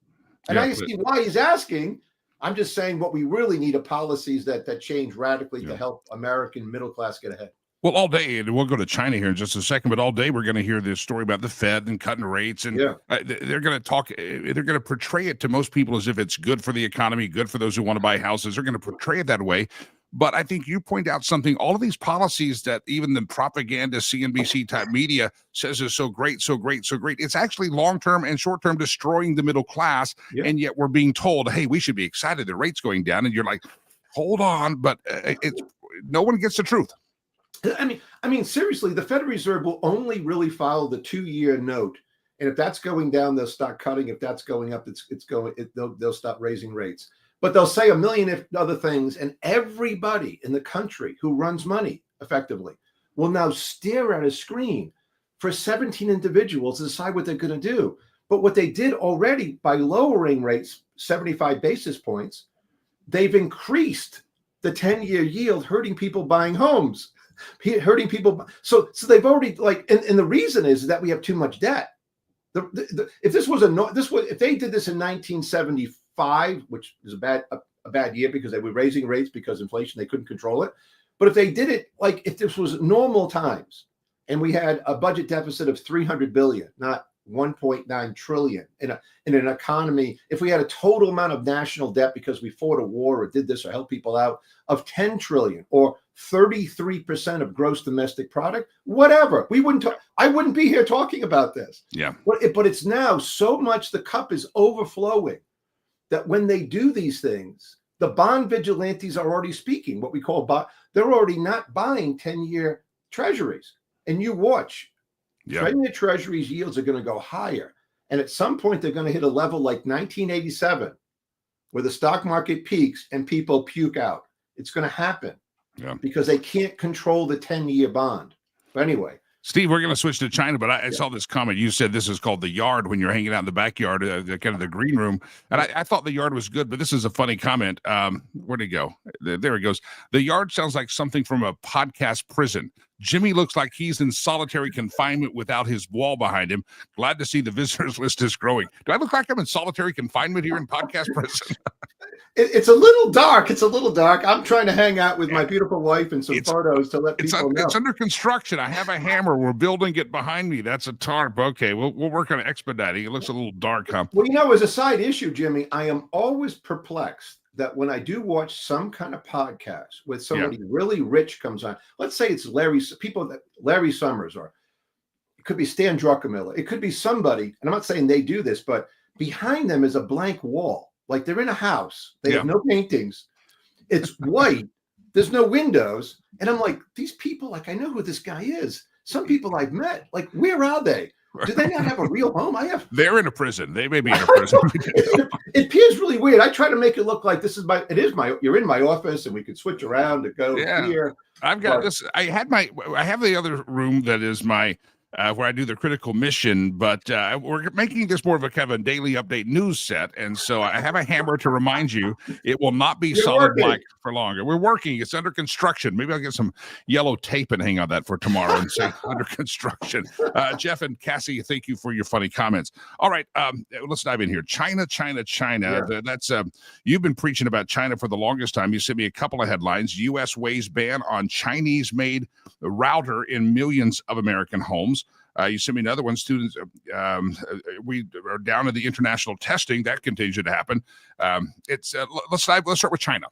And I see why he's asking. I'm just saying what we really need are policies that change radically to help American middle class get ahead. Well, all day, and we'll go to China here in just a second, but all day we're going to hear this story about the Fed and cutting rates, and they're going to talk, they're going to portray it to most people as if it's good for the economy, good for those who want to buy houses. They're going to portray it that way. But I think you point out something, all of these policies that even the propaganda CNBC type media says is so great, so great, so great. It's actually long-term and short-term destroying the middle class. Yeah. And yet we're being told, hey, we should be excited. The rate's going down. And you're like, hold on. But it's no one gets the truth. I mean, seriously, the Federal Reserve will only really follow the 2-year note. And if that's going down, they'll start cutting. If that's going up, they'll stop raising rates. But they'll say a million other things, and everybody in the country who runs money effectively will now stare at a screen for 17 individuals to decide what they're going to do. But what they did already by lowering rates 75 basis points, they've increased the 10-year yield, hurting people buying homes, hurting people. So they've already and the reason is that we have too much debt. If this was if they did this in 1975, which is a bad year because they were raising rates because inflation, they couldn't control it. But if they did it if this was normal times and we had a budget deficit of 300 billion, not 1.9 trillion in an economy, if we had a total amount of national debt because we fought a war or did this or helped people out of 10 trillion or 33% of gross domestic product, whatever, I wouldn't be here talking about this. Yeah. But it's now so much, the cup is overflowing that when they do these things, the bond vigilantes are already speaking, what we call they're already not buying 10-year treasuries. And you watch, 10-year treasuries yields are going to go higher. And at some point, they're going to hit a level like 1987, where the stock market peaks and people puke out. It's going to happen because they can't control the 10-year bond. But anyway. Steve, we're going to switch to China, but I saw this comment. You said this is called the yard when you're hanging out in the backyard, kind of the green room. And I thought the yard was good, but this is a funny comment. Where'd it go? There it goes. The yard sounds like something from a podcast prison. Jimmy looks like he's in solitary confinement without his wall behind him. Glad to see the visitors list is growing. Do I look like I'm in solitary confinement here in podcast prison? It's a little dark. It's a little dark. I'm trying to hang out with my beautiful wife and some photos to let people know. It's under construction. I have a hammer. We're building it behind me. That's a tarp. Okay, we'll work on expediting. It looks a little dark, huh? Well, as a side issue, Jimmy, I am always perplexed that when I do watch some kind of podcast with somebody really rich comes on, let's say it's Larry Summers, or it could be Stan Druckenmiller. It could be somebody, and I'm not saying they do this, but behind them is a blank wall. Like they're in a house. They have no paintings. It's white. There's no windows. And I'm like, these people, I know who this guy is. Some people I've met, where are they? Do they not have a real home? They're in a prison. They may be in a prison. It appears really weird. I try to make it look like you're in my office and we could switch around to go here. I've got this. I have the other room that is my, where I do the critical mission, but we're making this more of a kind of a daily update news set. And so I have a hammer to remind you, it will not be solid black for longer. We're working. It's under construction. Maybe I'll get some yellow tape and hang on that for tomorrow and say under construction. Jeff and Cassie, thank you for your funny comments. All right, let's dive in here. China. Yeah. That's you've been preaching about China for the longest time. You sent me a couple of headlines. U.S. weighs ban on Chinese-made router in millions of American homes. You sent me another one. Students, we are down in the international testing that continues to happen. Let's start with China.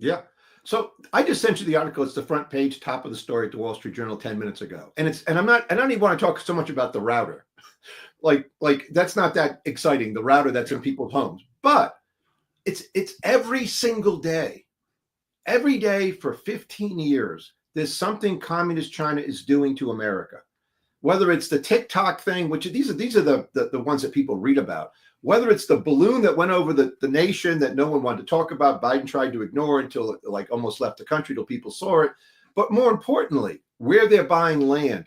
Yeah. So I just sent you the article. It's the front page, top of the story at the Wall Street Journal 10 minutes ago. And I don't even want to talk so much about the router. Like that's not that exciting. The router that's in people's homes, but it's every single day, for 15 years. There's something communist China is doing to America. Whether it's the TikTok thing, which these are the ones that people read about, whether it's the balloon that went over the nation that no one wanted to talk about, Biden tried to ignore until it almost left the country till people saw it. But more importantly, where they're buying land,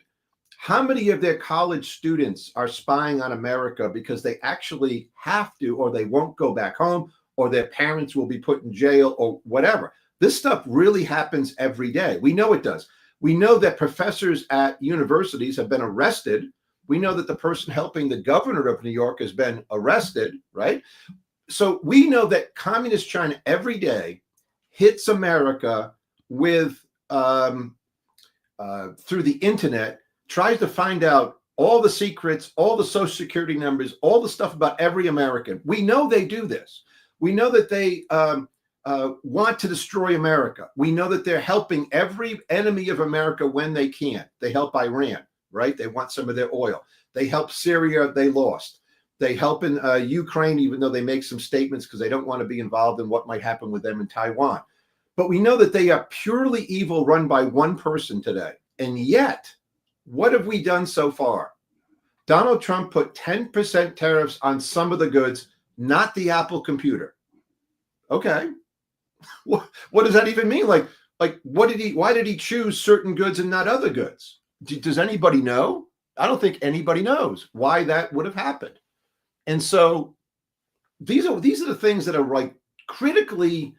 how many of their college students are spying on America because they actually have to, or they won't go back home, or their parents will be put in jail or whatever. This stuff really happens every day. We know it does. We know that professors at universities have been arrested. We know that the person helping the governor of New York has been arrested, right? So we know that communist China every day hits America with through the internet, tries to find out all the secrets, all the social security numbers, all the stuff about every American. We know they do this. We know that they want to destroy America. We know that they're helping every enemy of America when they can. They help Iran, right? They want some of their oil. They help Syria. They lost. They help in Ukraine, even though they make some statements because they don't want to be involved in what might happen with them in Taiwan. But we know that they are purely evil, run by one person today. And yet, what have we done so far? Donald Trump put 10% tariffs on some of the goods, not the Apple computer. Okay. What does that even mean? Like, why did he choose certain goods and not other goods? Does anybody know? I don't think anybody knows why that would have happened. And so these are the things that are like critically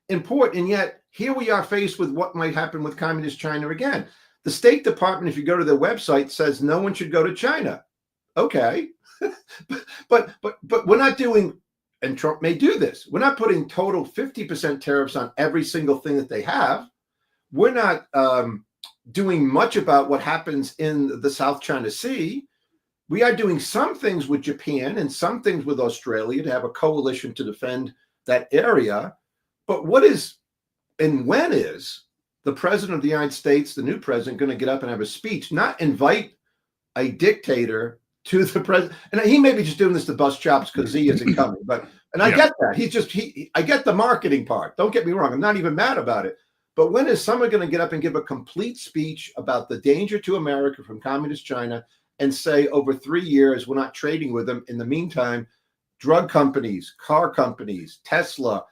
important. And yet here we are faced with what might happen with communist China again. The State Department, if you go to their website, says no one should go to China. Okay. but we're not doing, and Trump may do this, we're not putting total 50% tariffs on every single thing that they have. We're not doing much about what happens in the South China Sea. We are doing some things with Japan and some things with Australia to have a coalition to defend that area. But what is and when is the president of the United States, the new president, going to get up and have a speech, not invite a dictator to the president? And he may be just doing this to bust chops because he isn't coming. I get that. I get the marketing part. Don't get me wrong. I'm not even mad about it. But when is someone going to get up and give a complete speech about the danger to America from communist China and say over 3 years, we're not trading with them? In the meantime, drug companies, car companies, Tesla,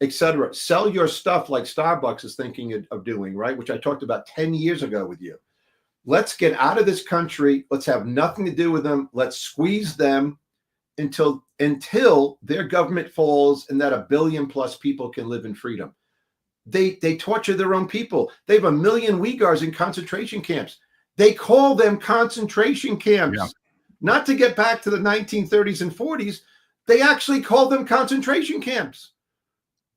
etc., sell your stuff like Starbucks is thinking of doing, right? Which I talked about 10 years ago with you. Let's get out of this country. Let's have nothing to do with them. Let's squeeze them until their government falls and that 1 billion plus people can live in freedom. They torture their own people. They have 1 million Uyghurs in concentration camps. They call them concentration camps. Yeah. Not to get back to the 1930s and 40s. They actually call them concentration camps.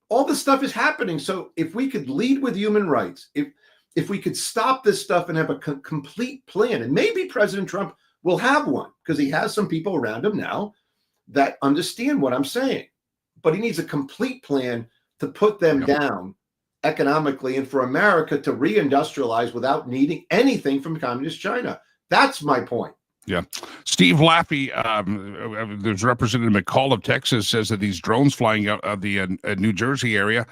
All this stuff is happening. So if we could lead with human rights, if we could stop this stuff and have a complete plan, and maybe President Trump will have one because he has some people around him now that understand what I'm saying, but he needs a complete plan to put them down economically and for America to reindustrialize without needing anything from communist China. That's my point. Yeah. Steve Laffey, there's Representative McCall of Texas, says that these drones flying out of the New Jersey area,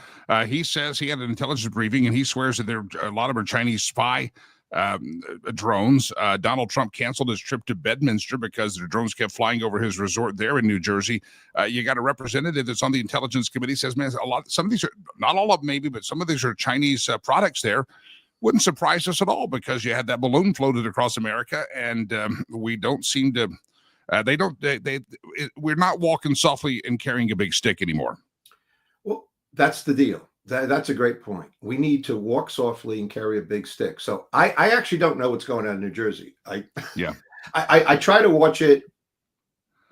he says he had an intelligence briefing and he swears that a lot of them are Chinese spy drones. Donald Trump canceled his trip to Bedminster because their drones kept flying over his resort there in New Jersey. You got a representative that's on the Intelligence Committee says, man, some of these are, not all of them maybe, but some of these are Chinese products there. Wouldn't surprise us at all because you had that balloon floated across America, and we don't seem to. We're not walking softly and carrying a big stick anymore. Well, that's the deal. That's a great point. We need to walk softly and carry a big stick. So I actually don't know what's going on in New Jersey. I try to watch it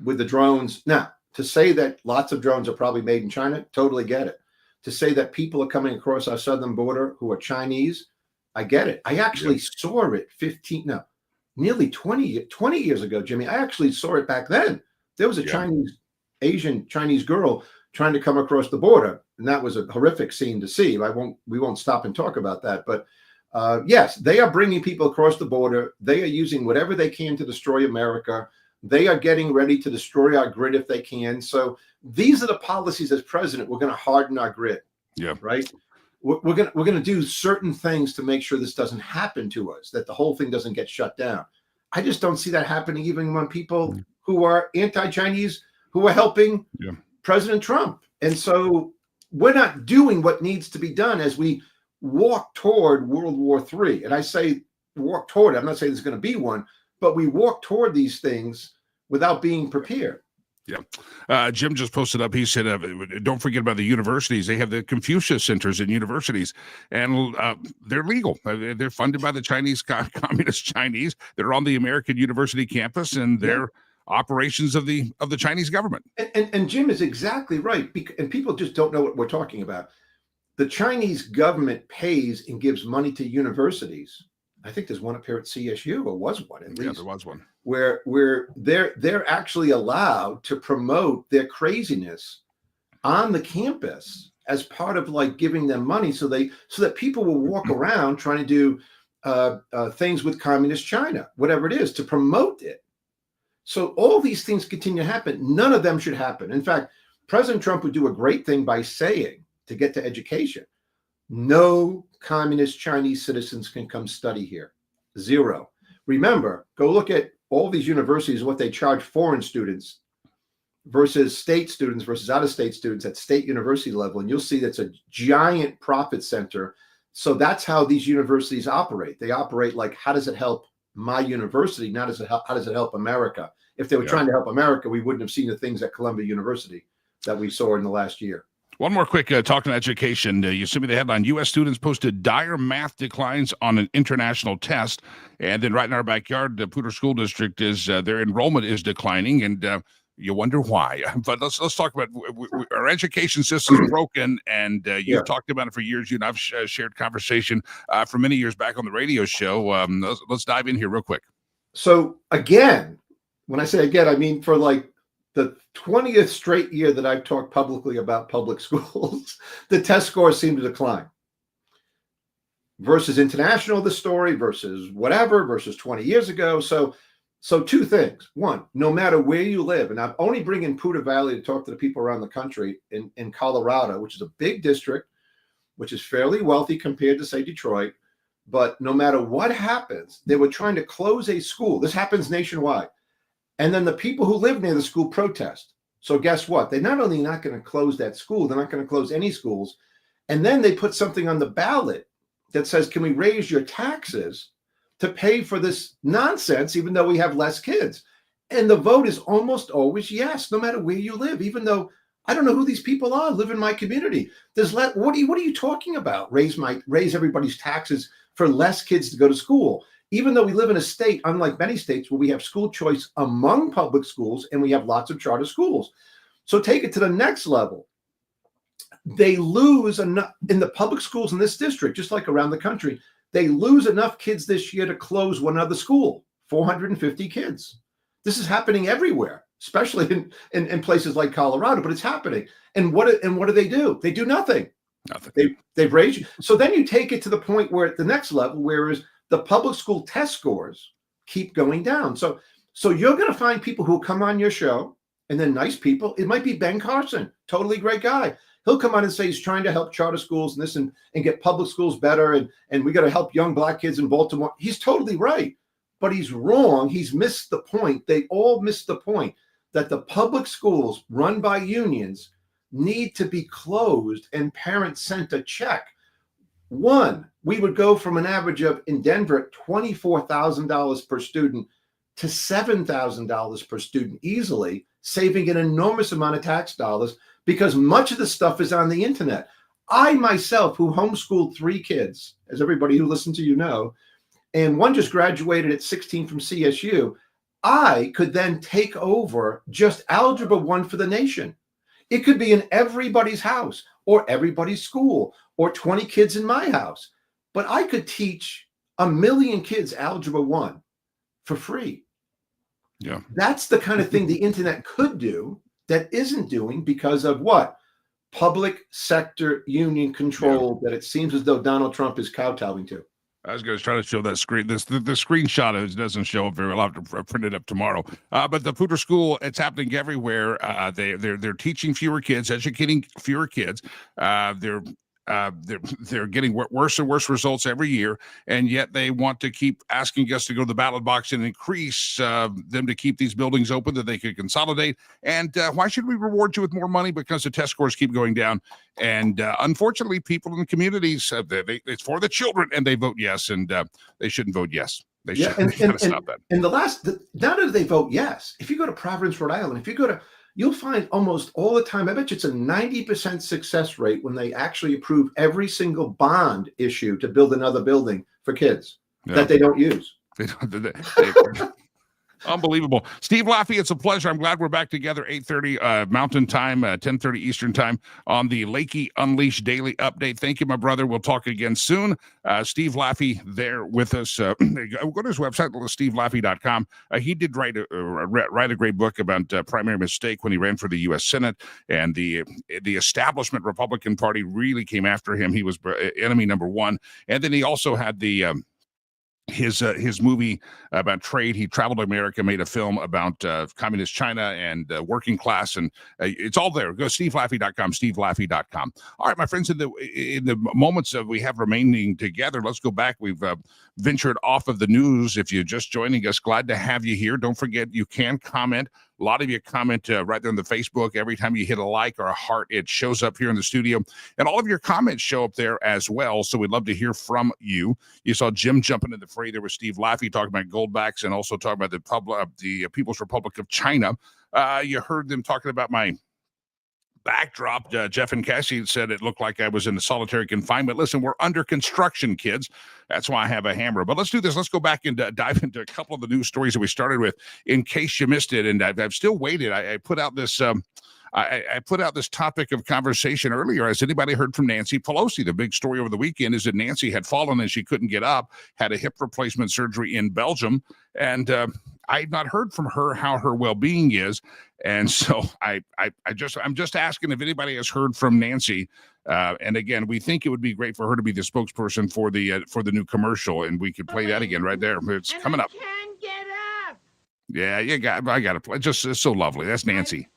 with the drones. Now, to say that lots of drones are probably made in China, totally get it. To say that people are coming across our southern border who are Chinese, I get it. I actually saw it nearly 20 years ago, Jimmy. I actually saw it back then. There was a Chinese girl trying to come across the border, and that was a horrific scene to see. We won't stop and talk about that. But yes, they are bringing people across the border. They are using whatever they can to destroy America. They are getting ready to destroy our grid if they can. So these are the policies as president. We're going to harden our grid. Yeah. Right. We're going to do certain things to make sure this doesn't happen to us, that the whole thing doesn't get shut down. I just don't see that happening even when people who are anti-Chinese, who are helping President Trump. And so we're not doing what needs to be done as we walk toward World War III. And I say walk toward it. I'm not saying there's going to be one, but we walk toward these things without being prepared. Yeah. Jim just posted up. He said, don't forget about the universities. They have the Confucius centers in universities, and they're legal. They're funded by the Chinese, communist Chinese. They're on the American university campus, and they're operations of the Chinese government. And Jim is exactly right. And people just don't know what we're talking about. The Chinese government pays and gives money to universities. I think there's one up here at CSU, or was one at least. Yeah, there was one. Where they're actually allowed to promote their craziness on the campus as part of like giving them money so that people will walk around trying to do things with communist China, whatever it is, to promote it. So all these things continue to happen. None of them should happen. In fact, President Trump would do a great thing by saying, to get to education, no communist Chinese citizens can come study here. Zero. Remember, go look at all these universities, what they charge foreign students versus state students versus out-of-state students at state university level. And you'll see that's a giant profit center. So that's how these universities operate. They operate like, how does it help my university? Not as how does it help America? If they were trying to help America, we wouldn't have seen the things at Columbia University that we saw in the last year. One more quick talking education. You sent me the headline, U.S. students posted dire math declines on an international test. And then right in our backyard, the Poudre School District, is their enrollment is declining. And you wonder why. But let's talk about our education system is broken. And you've talked about it for years. You and I've shared conversation for many years back on the radio show. Let's dive in here real quick. So again, when I say again, I mean for like the 20th straight year that I've talked publicly about public schools, the test scores seem to decline. Versus international, the story, versus whatever, versus 20 years ago. So two things. One, no matter where you live, and I'm only bringing Poudre Valley to talk to the people around the country in Colorado, which is a big district, which is fairly wealthy compared to, say, Detroit. But no matter what happens, they were trying to close a school. This happens nationwide. And then the people who live near the school protest. So guess what? They're not only not going to close that school, they're not going to close any schools. And then they put something on the ballot that says, can we raise your taxes to pay for this nonsense, even though we have less kids? And the vote is almost always yes, no matter where you live, even though I don't know who these people are, live in my community. What are you talking about? Raise everybody's taxes for less kids to go to school. Even though we live in a state, unlike many states, where we have school choice among public schools and we have lots of charter schools. So take it to the next level. They lose enough in the public schools in this district, just like around the country. They lose enough kids this year to close one other school, 450 kids. This is happening everywhere, especially in places like Colorado, but it's happening. And what do? They do nothing. Nothing. They've raised you. So then you take it to the point where at the next level, whereas the public school test scores keep going down. So you're going to find people who come on your show, and then nice people. It might be Ben Carson, totally great guy. He'll come on and say he's trying to help charter schools and this and get public schools better. And we got to help young black kids in Baltimore. He's totally right, but he's wrong. He's missed the point. They all missed the point that the public schools run by unions need to be closed and parents sent a check. One, we would go from an average of, in Denver, $24,000 per student to $7,000 per student easily, saving an enormous amount of tax dollars because much of the stuff is on the internet. I myself, who homeschooled 3 kids, as everybody who listens to you know, and one just graduated at 16 from CSU, I could then take over just Algebra 1 for the nation. It could be in everybody's house or everybody's school or 20 kids in my house. But I could teach 1 million kids Algebra 1 for free. Yeah. That's the kind of thing the internet could do that isn't doing because of what? Public sector union control that it seems as though Donald Trump is kowtowing to. I was going to try to show that screen. The screenshot it doesn't show up very well. I'll have to print it up tomorrow. But the Poudre School, it's happening everywhere. They're teaching fewer kids, educating fewer kids. They're getting worse and worse results every year, and yet they want to keep asking us to go to the ballot box and increase them to keep these buildings open that they could consolidate. And why should we reward you with more money? Because the test scores keep going down. And unfortunately, people in the communities, it's for the children, and they vote yes, and they shouldn't vote yes. They should stop that. And not only do they vote yes, if you go to Providence, Rhode Island, you'll find almost all the time, I bet you it's a 90% success rate when they actually approve every single bond issue to build another building for kids that they don't use. Unbelievable. Steve Laffey, it's a pleasure. I'm glad we're back together, 8:30 Mountain Time, 10:30 Eastern Time on the Lakey Unleashed Daily Update. Thank you, my brother. We'll talk again soon. Steve Laffey there with us. Go to his website, stevelaffey.com. He did write a great book about primary mistake when he ran for the U.S. Senate, and the establishment Republican Party really came after him. He was enemy number one. And then he also had his movie about trade. He traveled to America, made a film about communist China and working class, and it's all there. Go stevelaffey.com, stevelaffey.com. All right, my friends, in the moments that we have remaining together, let's go back. We've ventured off of the news. If you're just joining us, glad to have you here. Don't forget, you can comment. A lot of you comment right there on the Facebook. Every time you hit a like or a heart, it shows up here in the studio. And all of your comments show up there as well. So we'd love to hear from you. You saw Jim jumping in the fray there with Steve Laffey talking about goldbacks and also talking about the People's Republic of China. You heard them talking about my backdrop. Jeff and Cassie said it looked like I was in a solitary confinement. Listen, we're under construction, kids. That's why I have a hammer. But let's do this. Let's go back and dive into a couple of the news stories that we started with, in case you missed it. And I've still waited. I put out this. I put out this topic of conversation earlier. Has anybody heard from Nancy Pelosi? The big story over the weekend is that Nancy had fallen and she couldn't get up, had a hip replacement surgery in Belgium, and I've not heard from her how her well-being is. And so I'm just asking if anybody has heard from Nancy. And again, we think it would be great for her to be the spokesperson for the new commercial, and we could play that again right there. It's coming up. Can get up. Yeah, I got to play. Just it's so lovely. That's Nancy.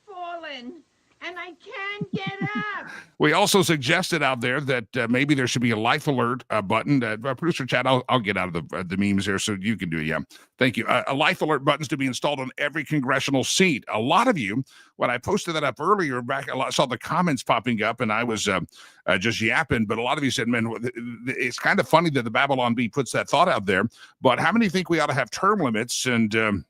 And I can get up. We also suggested out there that maybe there should be a life alert button. Producer Chad, I'll get out of the memes here so you can do it. Yeah, thank you. A life alert buttons to be installed on every congressional seat. A lot of you, when I posted that up earlier, I saw the comments popping up, and I was just yapping. But a lot of you said, "Man, it's kind of funny that the Babylon Bee puts that thought out there." But how many think we ought to have term limits? And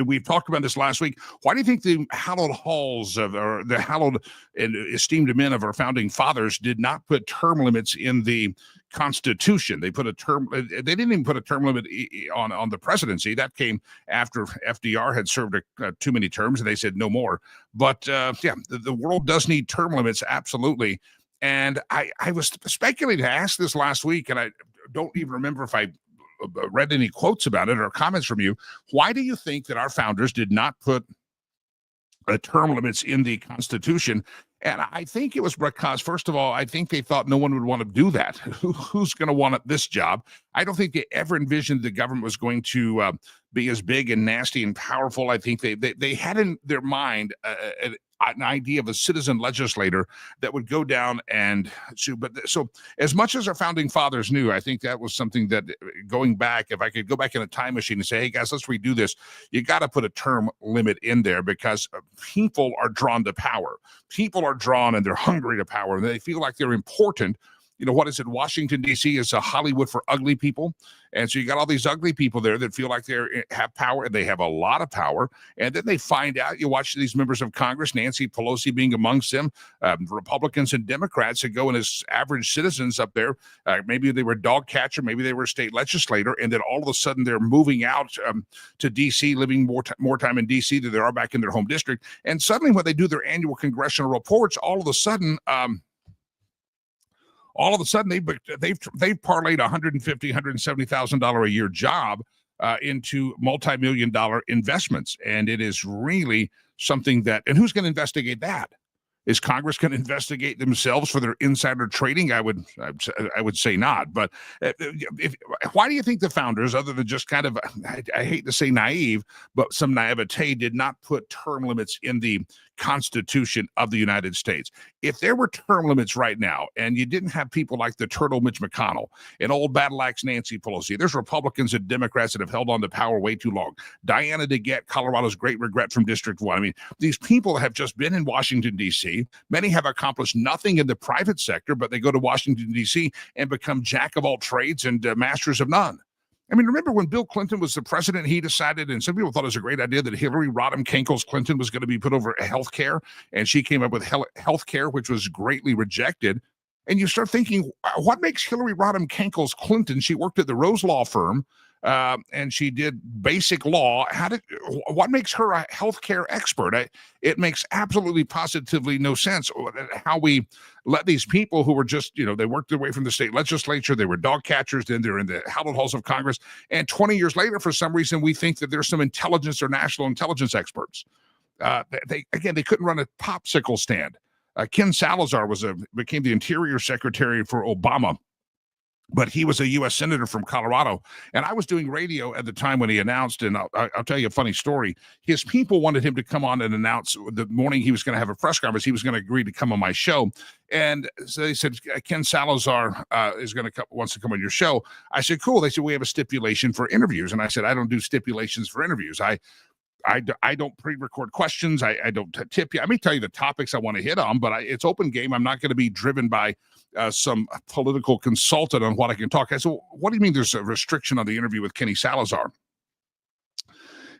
we've talked about this last week. Why do you think the hallowed halls or the hallowed and esteemed men of our founding fathers did not put term limits in the Constitution? They put a term. They didn't even put a term limit on the presidency. That came after FDR had served too many terms, and they said no more. But the world does need term limits, absolutely. And I was speculating to ask this last week, and I don't even remember if I read any quotes about it or comments from you. Why do you think that our founders did not put term limits in the Constitution? And I think it was because, first of all, I think they thought no one would want to do that. Who's going to want this job? I don't think they ever envisioned the government was going to be as big and nasty and powerful. I think they had in their mind an idea of a citizen legislator that would go down and sue. But so as much as our founding fathers knew, I think that was something that, going back, if I could go back in a time machine and say, hey guys, let's redo this, you got to put a term limit in there, because people are drawn to power. People are drawn and they're hungry to power, and they feel like they're important. You know, what is it? Washington, D.C. is a Hollywood for ugly people. And so you got all these ugly people there that feel like they have power, and they have a lot of power. And then they find out, you watch these members of Congress, Nancy Pelosi being amongst them, Republicans and Democrats that go in as average citizens up there. Maybe they were dog catcher, maybe they were a state legislator, and then all of a sudden they're moving out to D.C., living more time in D.C. than they are back in their home district. And suddenly when they do their annual congressional reports, all of a sudden they've parlayed $170,000 a year job into multi-million-dollar investments, and it is really something that. And who's going to investigate that? Is Congress going to investigate themselves for their insider trading? I would say not. But why do you think the founders, other than just kind of, I hate to say naive, but some naivete, did not put term limits in the Constitution of the United States? If there were term limits right now, and you didn't have people like the turtle Mitch McConnell and old battle axe Nancy Pelosi, there's Republicans and Democrats that have held on to power way too long. Diana DeGette, Colorado's great regret from District 1. I mean, these people have just been in Washington, D.C. Many have accomplished nothing in the private sector, but they go to Washington, D.C. and become jack of all trades and masters of none. I mean, remember when Bill Clinton was the president, he decided, and some people thought it was a great idea, that Hillary Rodham Kankles Clinton was going to be put over health care, and she came up with health care, which was greatly rejected. And you start thinking, what makes Hillary Rodham Kankles Clinton? She worked at the Rose Law Firm. and she did basic law. What makes her a healthcare expert? It makes absolutely positively no sense how we let these people who were just, they worked their way from the state legislature, they were dog catchers, then they're in the hallowed halls of Congress, and 20 years later, for some reason, we think that there's some intelligence or national intelligence experts. They couldn't run a popsicle stand. Ken Salazar became the Interior Secretary for Obama, but he was a U.S. Senator from Colorado. And I was doing radio at the time when he announced, and I'll tell you a funny story. His people wanted him to come on and announce the morning he was going to have a press conference. He was going to agree to come on my show. And so they said, Ken Salazar wants to come on your show. I said, cool. They said, we have a stipulation for interviews. And I said, I don't do stipulations for interviews. I don't pre-record questions. I don't tip you. I may tell you the topics I want to hit on, but it's open game. I'm not going to be driven by some political consultant on what I can talk. I said, what do you mean there's a restriction on the interview with Kenny Salazar?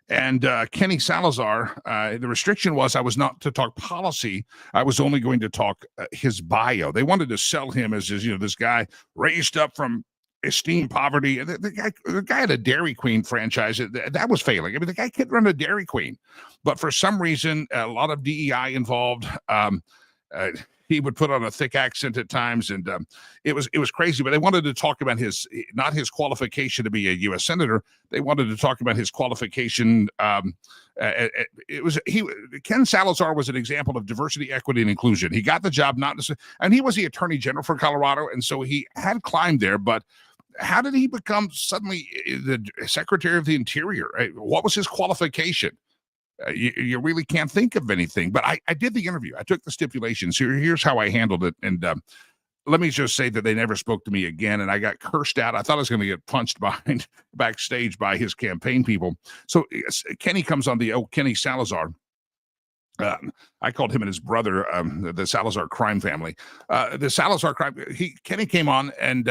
And Kenny Salazar, the restriction was I was not to talk policy. I was only going to talk his bio. They wanted to sell him as this guy raised up from extreme poverty. The guy had a Dairy Queen franchise that was failing. I mean, the guy couldn't run a Dairy Queen, but for some reason, a lot of DEI involved. He would put on a thick accent at times, and it was crazy. But they wanted to talk about not his qualification to be a U.S. senator. They wanted to talk about his qualification. Ken Salazar was an example of diversity, equity, and inclusion. He got the job and he was the Attorney General for Colorado, and so he had climbed there. But how did he become suddenly the Secretary of the Interior? What was his qualification? You really can't think of anything. But I did the interview. I took the stipulations. Here's how I handled it. And let me just say that they never spoke to me again. And I got cursed out. I thought I was going to get punched backstage by his campaign people. So Kenny comes on Kenny Salazar. I called him and his brother, the Salazar crime family. The Salazar crime. Kenny came on and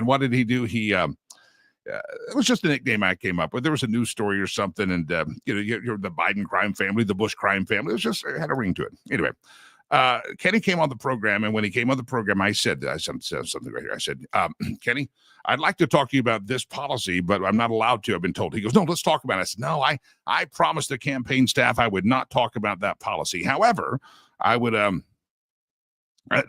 what did he do? It was just a nickname I came up with. There was a news story or something, and you're the Biden crime family, the Bush crime family. It had a ring to it. Anyway, Kenny came on the program, and when he came on the program, I said something right here. I said, Kenny, I'd like to talk to you about this policy, but I'm not allowed to. I've been told. He goes, no, let's talk about it. I said, no, I promised the campaign staff I would not talk about that policy. However, I would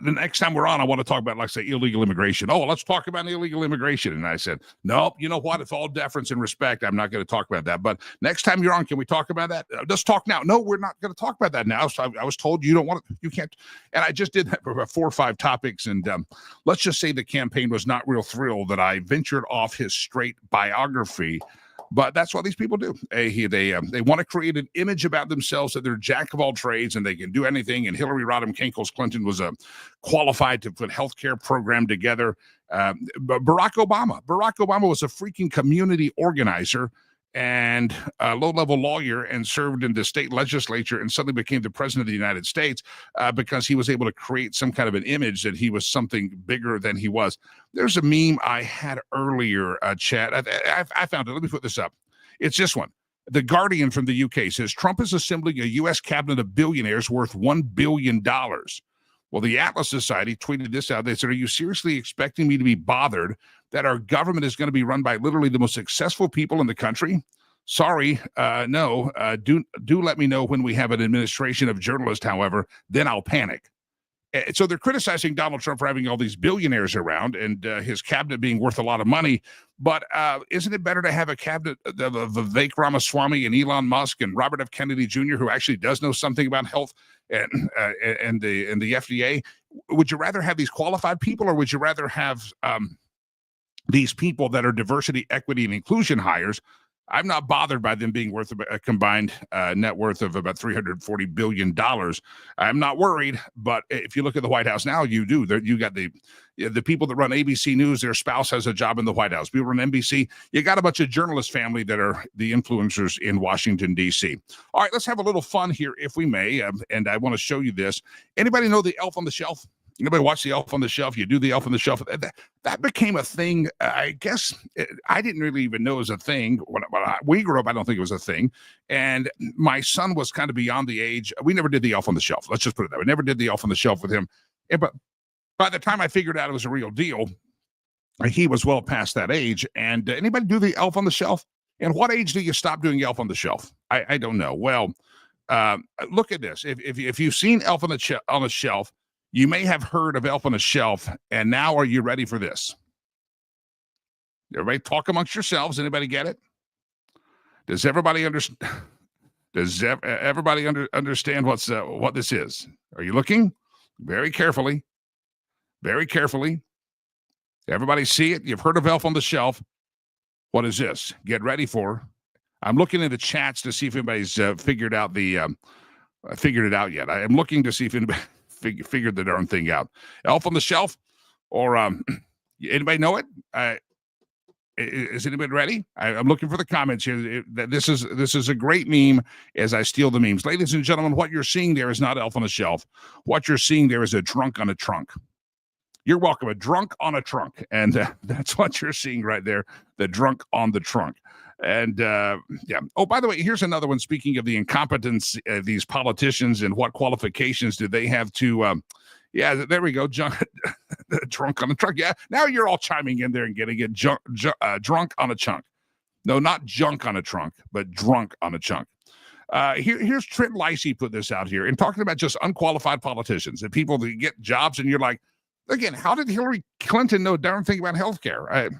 the next time we're on, I want to talk about, like, say, illegal immigration. Oh, let's talk about illegal immigration. And I said, no, you know what? It's all deference and respect. I'm not going to talk about that. But next time you're on, can we talk about that? Let's talk now. No, we're not going to talk about that now. So I was told you don't want to, you can't. And I just did that for about 4 or 5 topics. And let's just say the campaign was not real thrilled that I ventured off his straight biography. But that's what these people do. They want to create an image about themselves that they're jack of all trades and they can do anything. And Hillary Rodham Clinton was qualified to put healthcare program together. But Barack Obama was a freaking community organizer and a low-level lawyer and served in the state legislature and suddenly became the president of the United States because he was able to create some kind of an image that he was something bigger than he was. There's a meme I had earlier, Chad. I found it. Let me put this up. It's this one. The Guardian from the UK says, Trump is assembling a U.S. cabinet of billionaires worth $1 billion. Well, the Atlas Society tweeted this out. They said, are you seriously expecting me to be bothered that our government is going to be run by literally the most successful people in the country? Sorry, no. Do let me know when we have an administration of journalists, however, then I'll panic. So they're criticizing Donald Trump for having all these billionaires around and his cabinet being worth a lot of money. But isn't it better to have a cabinet of Vivek Ramaswamy and Elon Musk and Robert F. Kennedy Jr., who actually does know something about health and the FDA? Would you rather have these qualified people, or would you rather have these people that are diversity, equity, and inclusion hires? I'm not bothered by them being worth a combined net worth of about $340 billion. I'm not worried, but if you look at the White House now, you do. You got the people that run ABC News, their spouse has a job in the White House. People run NBC. You got a bunch of journalist family that are the influencers in Washington, D.C. All right, let's have a little fun here, if we may, and I want to show you this. Anybody know the Elf on the Shelf? Anybody watch the Elf on the Shelf? You do the Elf on the Shelf. That became a thing. I guess I didn't really even know it was a thing. When we grew up, I don't think it was a thing. And my son was kind of beyond the age. We never did the Elf on the Shelf. Let's just put it that way. We never did the Elf on the Shelf with him. But by the time I figured out it was a real deal, he was well past that age. And anybody do the Elf on the Shelf? And what age do you stop doing Elf on the Shelf? I don't know. Well, look at this. If you've seen Elf on the Shelf, you may have heard of Elf on the Shelf. And now, are you ready for this? Everybody talk amongst yourselves. Anybody get it? Does everybody understand? Does everybody understand what this is? Are you looking very carefully? Very carefully. Everybody see it? You've heard of Elf on the Shelf. What is this? Get ready for. I'm looking in the chats to see if anybody's figured it out yet. I am looking to see if anybody figured the darn thing out. Elf on the Shelf, or anybody know it? Is anybody ready? I'm looking for the comments here. This is a great meme as I steal the memes. Ladies and gentlemen, what you're seeing there is not Elf on the Shelf. What you're seeing there is a drunk on a trunk. You're welcome. A drunk on a trunk. And that's what you're seeing right there. The drunk on the trunk. And yeah. Oh, by the way, here's another one. Speaking of the incompetence of these politicians and what qualifications do they have to, yeah, there we go. Drunk on the trunk. Yeah. Now you're all chiming in there and getting it. Drunk on a chunk. No, not junk on a trunk, but drunk on a chunk. Here's Trent Lacey put this out here and talking about just unqualified politicians and people that get jobs. And you're like, again, how did Hillary Clinton know a darn thing about healthcare?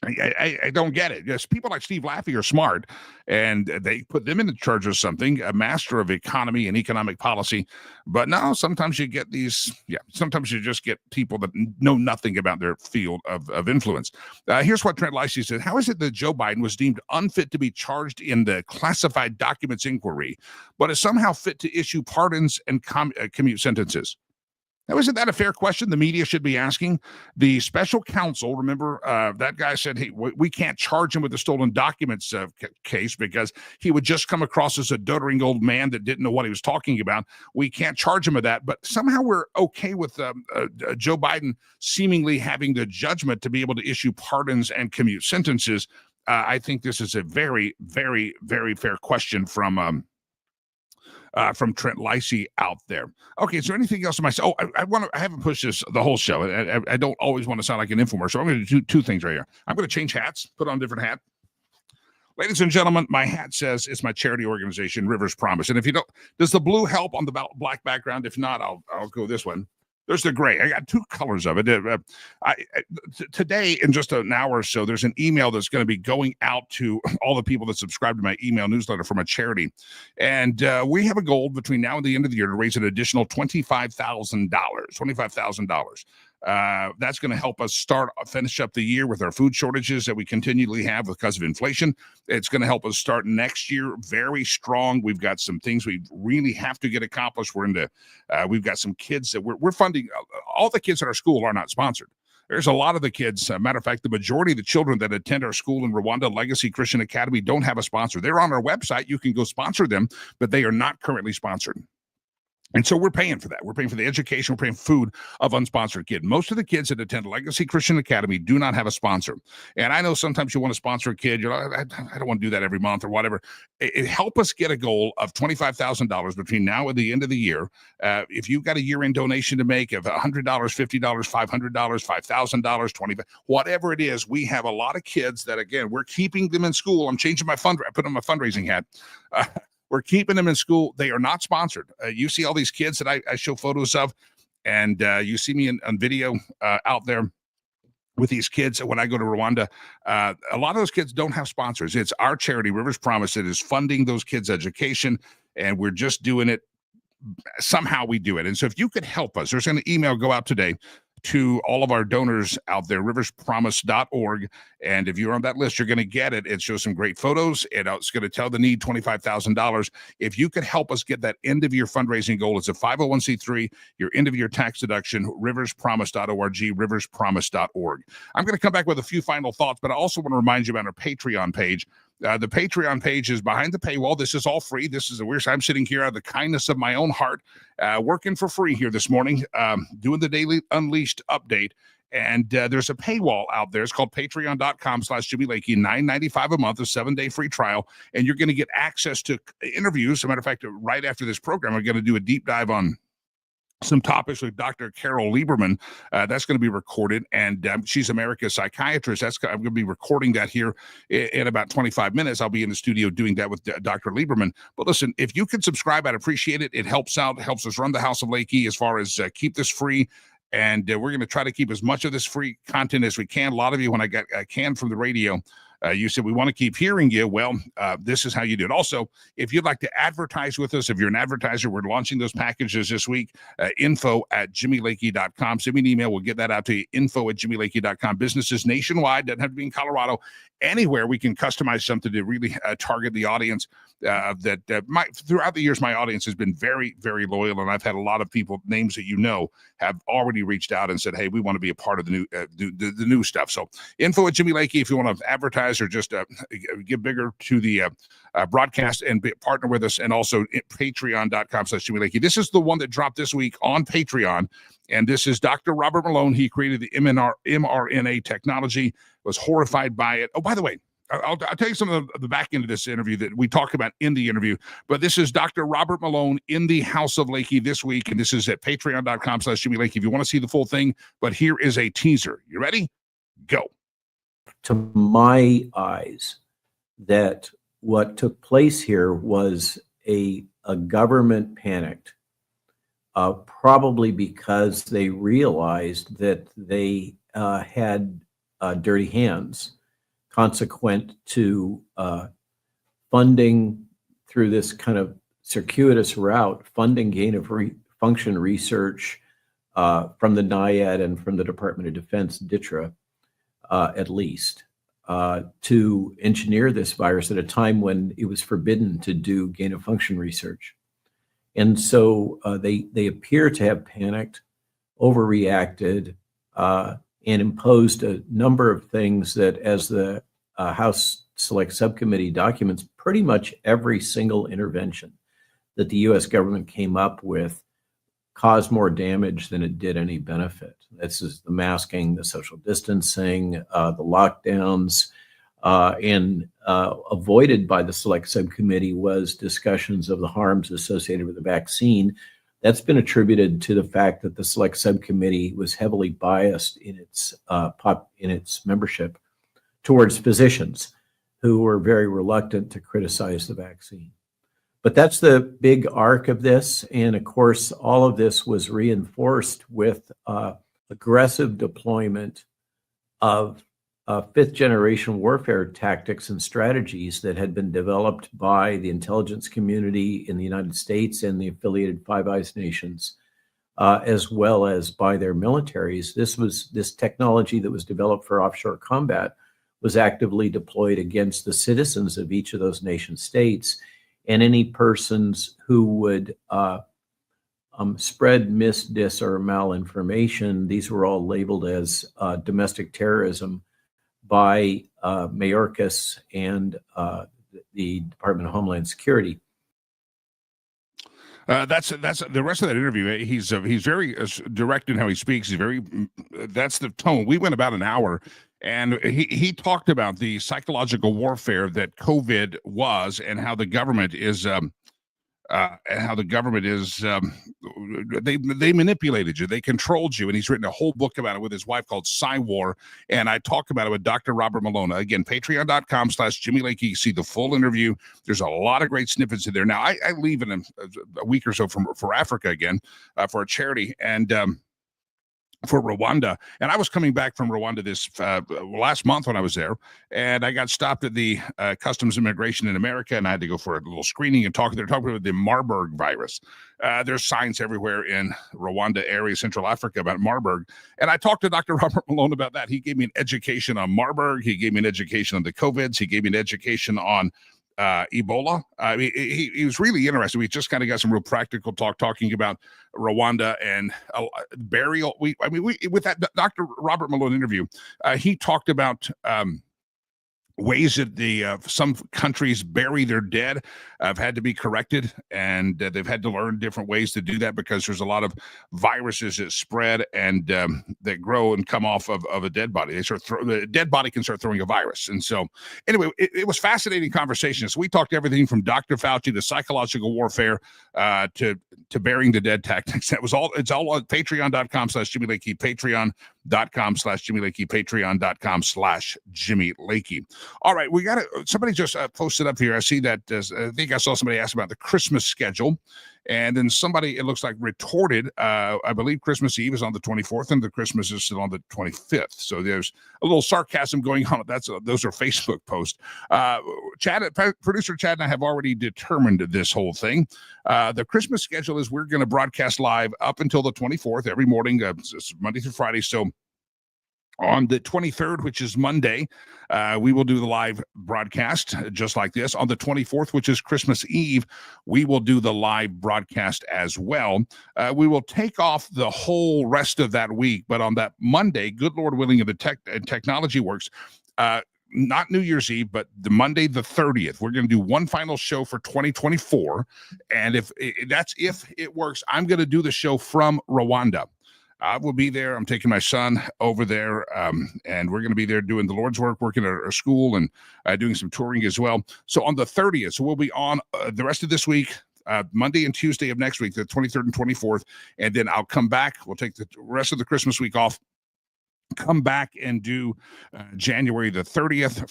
I don't get it. Yes, people like Steve Laffey are smart, and they put them in charge of something, a master of economy and economic policy. But no, sometimes you get these, sometimes you just get people that know nothing about their field of influence. Here's what Trent Lacey said. How is it that Joe Biden was deemed unfit to be charged in the classified documents inquiry, but is somehow fit to issue pardons and commute sentences? Now, isn't that a fair question the media should be asking? The special counsel, remember, that guy said, hey, we can't charge him with the stolen documents case because he would just come across as a doddering old man that didn't know what he was talking about. We can't charge him with that. But somehow we're okay with Joe Biden seemingly having the judgment to be able to issue pardons and commute sentences. I think this is a very, very, very fair question from Trent Lacey out there. Okay, is there anything else on my? Oh, I haven't pushed this the whole show. I don't always want to sound like an infomercial. I'm going to do two things right here. I'm going to change hats, put on a different hat. Ladies and gentlemen, my hat says it's my charity organization, Rivers Promise. And if you don't, does the blue help on the black background? If not, I'll go this one. There's the gray. I got two colors of it. Today, in just an hour or so, there's an email that's going to be going out to all the people that subscribe to my email newsletter from a charity. And we have a goal between now and the end of the year to raise an additional $25,000. That's going to help us finish up the year with our food shortages that we continually have because of inflation. It's going to help us start next year very strong. We've got some things we really have to get accomplished. We've got some kids that we're funding. All the kids at our school are not sponsored. There's a lot of the kids. Matter of fact, the majority of the children that attend our school in Rwanda, Legacy Christian Academy, don't have a sponsor. They're on our website. You can go sponsor them, but they are not currently sponsored. And so we're paying for that. We're paying for the education. We're paying food of unsponsored kids. Most of the kids that attend Legacy Christian Academy do not have a sponsor. And I know sometimes you want to sponsor a kid. You're like, I don't want to do that every month or whatever. It help us get a goal of $25,000 between now and the end of the year. If you've got a year-end donation to make of $100, $50, $500, $5,000, $20, whatever it is, we have a lot of kids that, again, we're keeping them in school. I'm changing my I put on my fundraising hat. We're keeping them in school. They are not sponsored. You see all these kids that I show photos of, and you see me on video out there with these kids. When I go to Rwanda, a lot of those kids don't have sponsors. It's our charity, Rivers Promise, that is funding those kids' education, and we're just doing it. Somehow we do it. And so if you could help us, there's an email go out today to all of our donors out there, riverspromise.org. And if you're on that list, you're going to get it. It shows some great photos. It's going to tell the need $25,000. If you could help us get that end of year fundraising goal, it's a 501c3, your end of year tax deduction, riverspromise.org, riverspromise.org. I'm going to come back with a few final thoughts, but I also want to remind you about our Patreon page. The Patreon page is behind the paywall. This is all free. This is I'm sitting here out of the kindness of my own heart, working for free here this morning, doing the daily Unleashed update. And there's a paywall out there. It's called patreon.com/Jimmy Lakey, $9.95 a month, a 7-day free trial. And you're going to get access to interviews. As a matter of fact, right after this program, we're going to do a deep dive on some topics with Dr. Carol Lieberman. That's going to be recorded, and she's America's psychiatrist. I'm going to be recording that here in about 25 minutes. I'll be in the studio doing that with Dr. Lieberman. But listen, if you can subscribe, I'd appreciate it. It helps out, helps us run the House of Lakey as far as keep this free. And we're going to try to keep as much of this free content as we can. A lot of you, when I got canned from the radio, you said, we want to keep hearing you. Well, this is how you do it. Also, if you'd like to advertise with us, if you're an advertiser, we're launching those packages this week. Info@jimmylakey.com. Send me an email. We'll get that out to you. Info@jimmylakey.com. Businesses nationwide, doesn't have to be in Colorado. Anywhere we can customize something to really target the audience. Throughout the years, my audience has been very, very loyal, and I've had a lot of people, names that you know, have already reached out and said, "Hey, we want to be a part of the new stuff." So, info@Jimmy Lakey if you want to advertise or just give bigger to the broadcast and partner with us, and also patreon.com/Jimmy Lakey. This is the one that dropped this week on Patreon, and this is Dr. Robert Malone. He created the mRNA technology, was horrified by it. Oh, by the way, I'll tell you some of the back end of this interview that we talk about in the interview, but this is Dr. Robert Malone in the House of Lakey this week, and this is at patreon.com/Jimmy Lakey if you want to see the full thing, but here is a teaser. You ready? Go. To my eyes, that what took place here was a government panicked, probably because they realized that they had dirty hands consequent to funding through this kind of circuitous route, funding gain of function research from the NIAID and from the Department of Defense, DITRA, at least, to engineer this virus at a time when it was forbidden to do gain of function research. And so they appear to have panicked, overreacted, and imposed a number of things that, as the House Select Subcommittee documents, pretty much every single intervention that the U.S. government came up with caused more damage than it did any benefit. This is the masking, the social distancing, the lockdowns, and avoided by the Select Subcommittee was discussions of the harms associated with the vaccine. That's been attributed to the fact that the Select Subcommittee was heavily biased in its membership towards physicians who were very reluctant to criticize the vaccine. But that's the big arc of this. And of course, all of this was reinforced with aggressive deployment of fifth generation warfare tactics and strategies that had been developed by the intelligence community in the United States and the affiliated Five Eyes nations, as well as by their militaries. This technology that was developed for offshore combat was actively deployed against the citizens of each of those nation states, and any persons who would spread mis, dis, or malinformation. These were all labeled as domestic terrorism by Mayorkas and the Department of Homeland Security. That's the rest of that interview. He's very direct in how he speaks. That's the tone. We went about an hour, and he talked about the psychological warfare that COVID was, and how the government is they manipulated you, they controlled you, and he's written a whole book about it with his wife called War. And I talk about it with Dr. Robert Malone. Again, patreon.com/Jimmy Lakey. You see the full interview. There's a lot of great snippets in there. Now I leave in a week or so for Africa again for a charity, and for Rwanda. And I was coming back from Rwanda this last month when I was there, and I got stopped at the Customs Immigration in America, and I had to go for a little screening and talk. They're talking about the Marburg virus. There's signs everywhere in Rwanda area, Central Africa, about Marburg. And I talked to Dr. Robert Malone about that. He gave me an education on Marburg. He gave me an education on the COVIDs. He gave me an education on Ebola. I mean, he was really interested. We just kind of got some real practical talking about Rwanda and burial. With that Dr. Robert Malone interview, he talked about ways that the some countries bury their dead have had to be corrected, and they've had to learn different ways to do that because there's a lot of viruses that spread and that grow and come off of a dead body. The dead body can start throwing a virus. And so anyway, it was fascinating conversations. We talked everything from Dr. Fauci to psychological warfare to burying the dead tactics. It's all on patreon.com/Jimmy Lakey, patreon.com/Jimmy Lakey, patreon.com/Jimmy Lakey. All right, we got it. Somebody just posted up here. I see that. I think I saw somebody ask about the Christmas schedule, and then somebody, it looks like, retorted. I believe Christmas Eve is on the 24th, and the Christmas is still on the 25th. So there's a little sarcasm going on. Those are Facebook posts. Producer Chad and I have already determined this whole thing. The Christmas schedule is we're going to broadcast live up until the 24th every morning, Monday through Friday. So on the 23rd, which is Monday, we will do the live broadcast just like this. On the 24th, which is Christmas Eve, we will do the live broadcast as well. We will take off the whole rest of that week, but on that Monday, good Lord willing, if the technology works, not New Year's Eve, but the Monday, the 30th, we're going to do one final show for 2024. And if it works, I'm going to do the show from Rwanda. I will be there. I'm taking my son over there, and we're going to be there doing the Lord's work, working at our school, and doing some touring as well. So on the 30th, so we'll be on the rest of this week, Monday and Tuesday of next week, the 23rd and 24th, and then I'll come back. We'll take the rest of the Christmas week off, come back and do December the 30th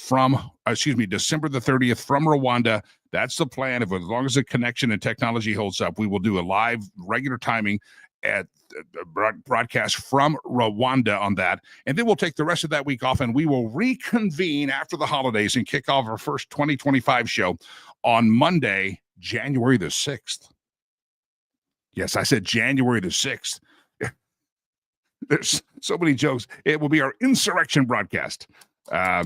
from Rwanda. That's the plan. As long as the connection and technology holds up, we will do a live regular timing at broadcast from Rwanda on that, and then we'll take the rest of that week off, and we will reconvene after the holidays and kick off our first 2025 show on Monday, January the 6th. Yes, I said January the 6th. There's so many jokes. It will be our insurrection broadcast. I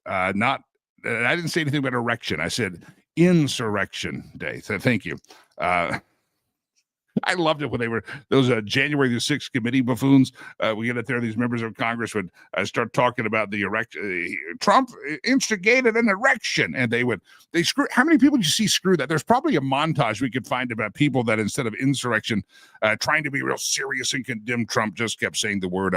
didn't say anything about erection. I said insurrection day. So thank you. I loved it when they were those January the 6th committee buffoons. We get up there, these members of Congress would start talking about the Trump instigated an erection, and they screw. How many people do you see screw that? There's probably a montage we could find about people that instead of insurrection, trying to be real serious and condemn Trump, just kept saying the word.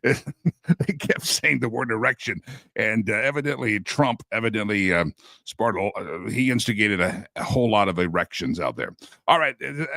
They kept saying the word erection, and evidently Trump he instigated a whole lot of erections out there. All right,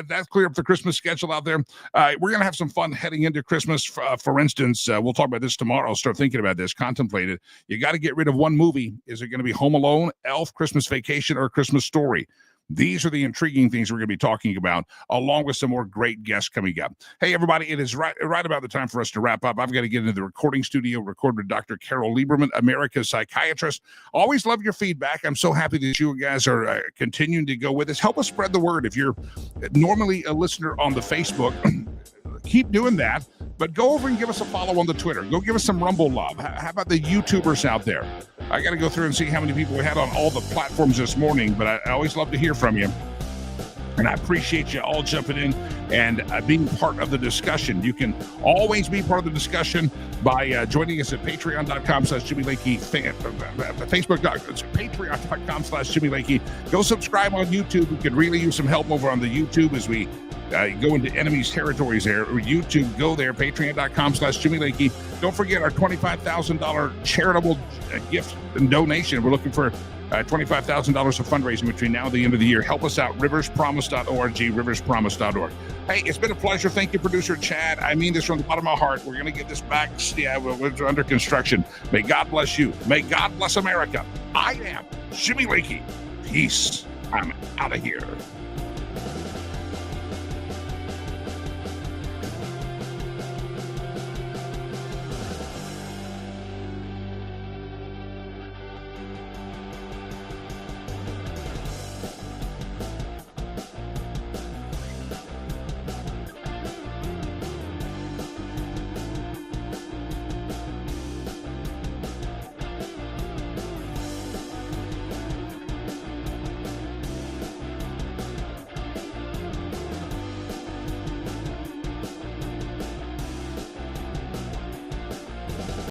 that's clear up the Christmas schedule out there. We're going to have some fun heading into Christmas. For instance, we'll talk about this tomorrow. Start thinking about this, contemplate it. You got to get rid of one movie. Is it going to be Home Alone, Elf, Christmas Vacation, or Christmas Story? These are the intriguing things we're going to be talking about, along with some more great guests coming up. Hey, everybody, it is right about the time for us to wrap up. I've got to get into the recording studio, record with Dr. Carol Lieberman, America's psychiatrist. Always love your feedback. I'm so happy that you guys are continuing to go with us. Help us spread the word. If you're normally a listener on the Facebook, keep doing that, but go over and give us a follow on the Twitter. Go give us some Rumble love. How about the YouTubers out there? I got to go through and see how many people we had on all the platforms this morning, but I always love to hear from you. And I appreciate you all jumping in and being part of the discussion. You can always be part of the discussion by joining us at patreon.com/Jimmy Lakey, patreon.com/Jimmy Lakey. Go subscribe on YouTube. We could really use some help over on the YouTube as we go into enemy's territories there. YouTube, go there, patreon.com/Jimmy Lakey. Don't forget our $25,000 charitable gift and donation. We're looking for $25,000 of fundraising between now and the end of the year. Help us out, riverspromise.org, riverspromise.org. Hey, it's been a pleasure. Thank you, producer Chad. I mean this from the bottom of my heart. We're going to get this back. Yeah, we're under construction. May God bless you. May God bless America. I am Jimmy Lakey. Peace. I'm out of here.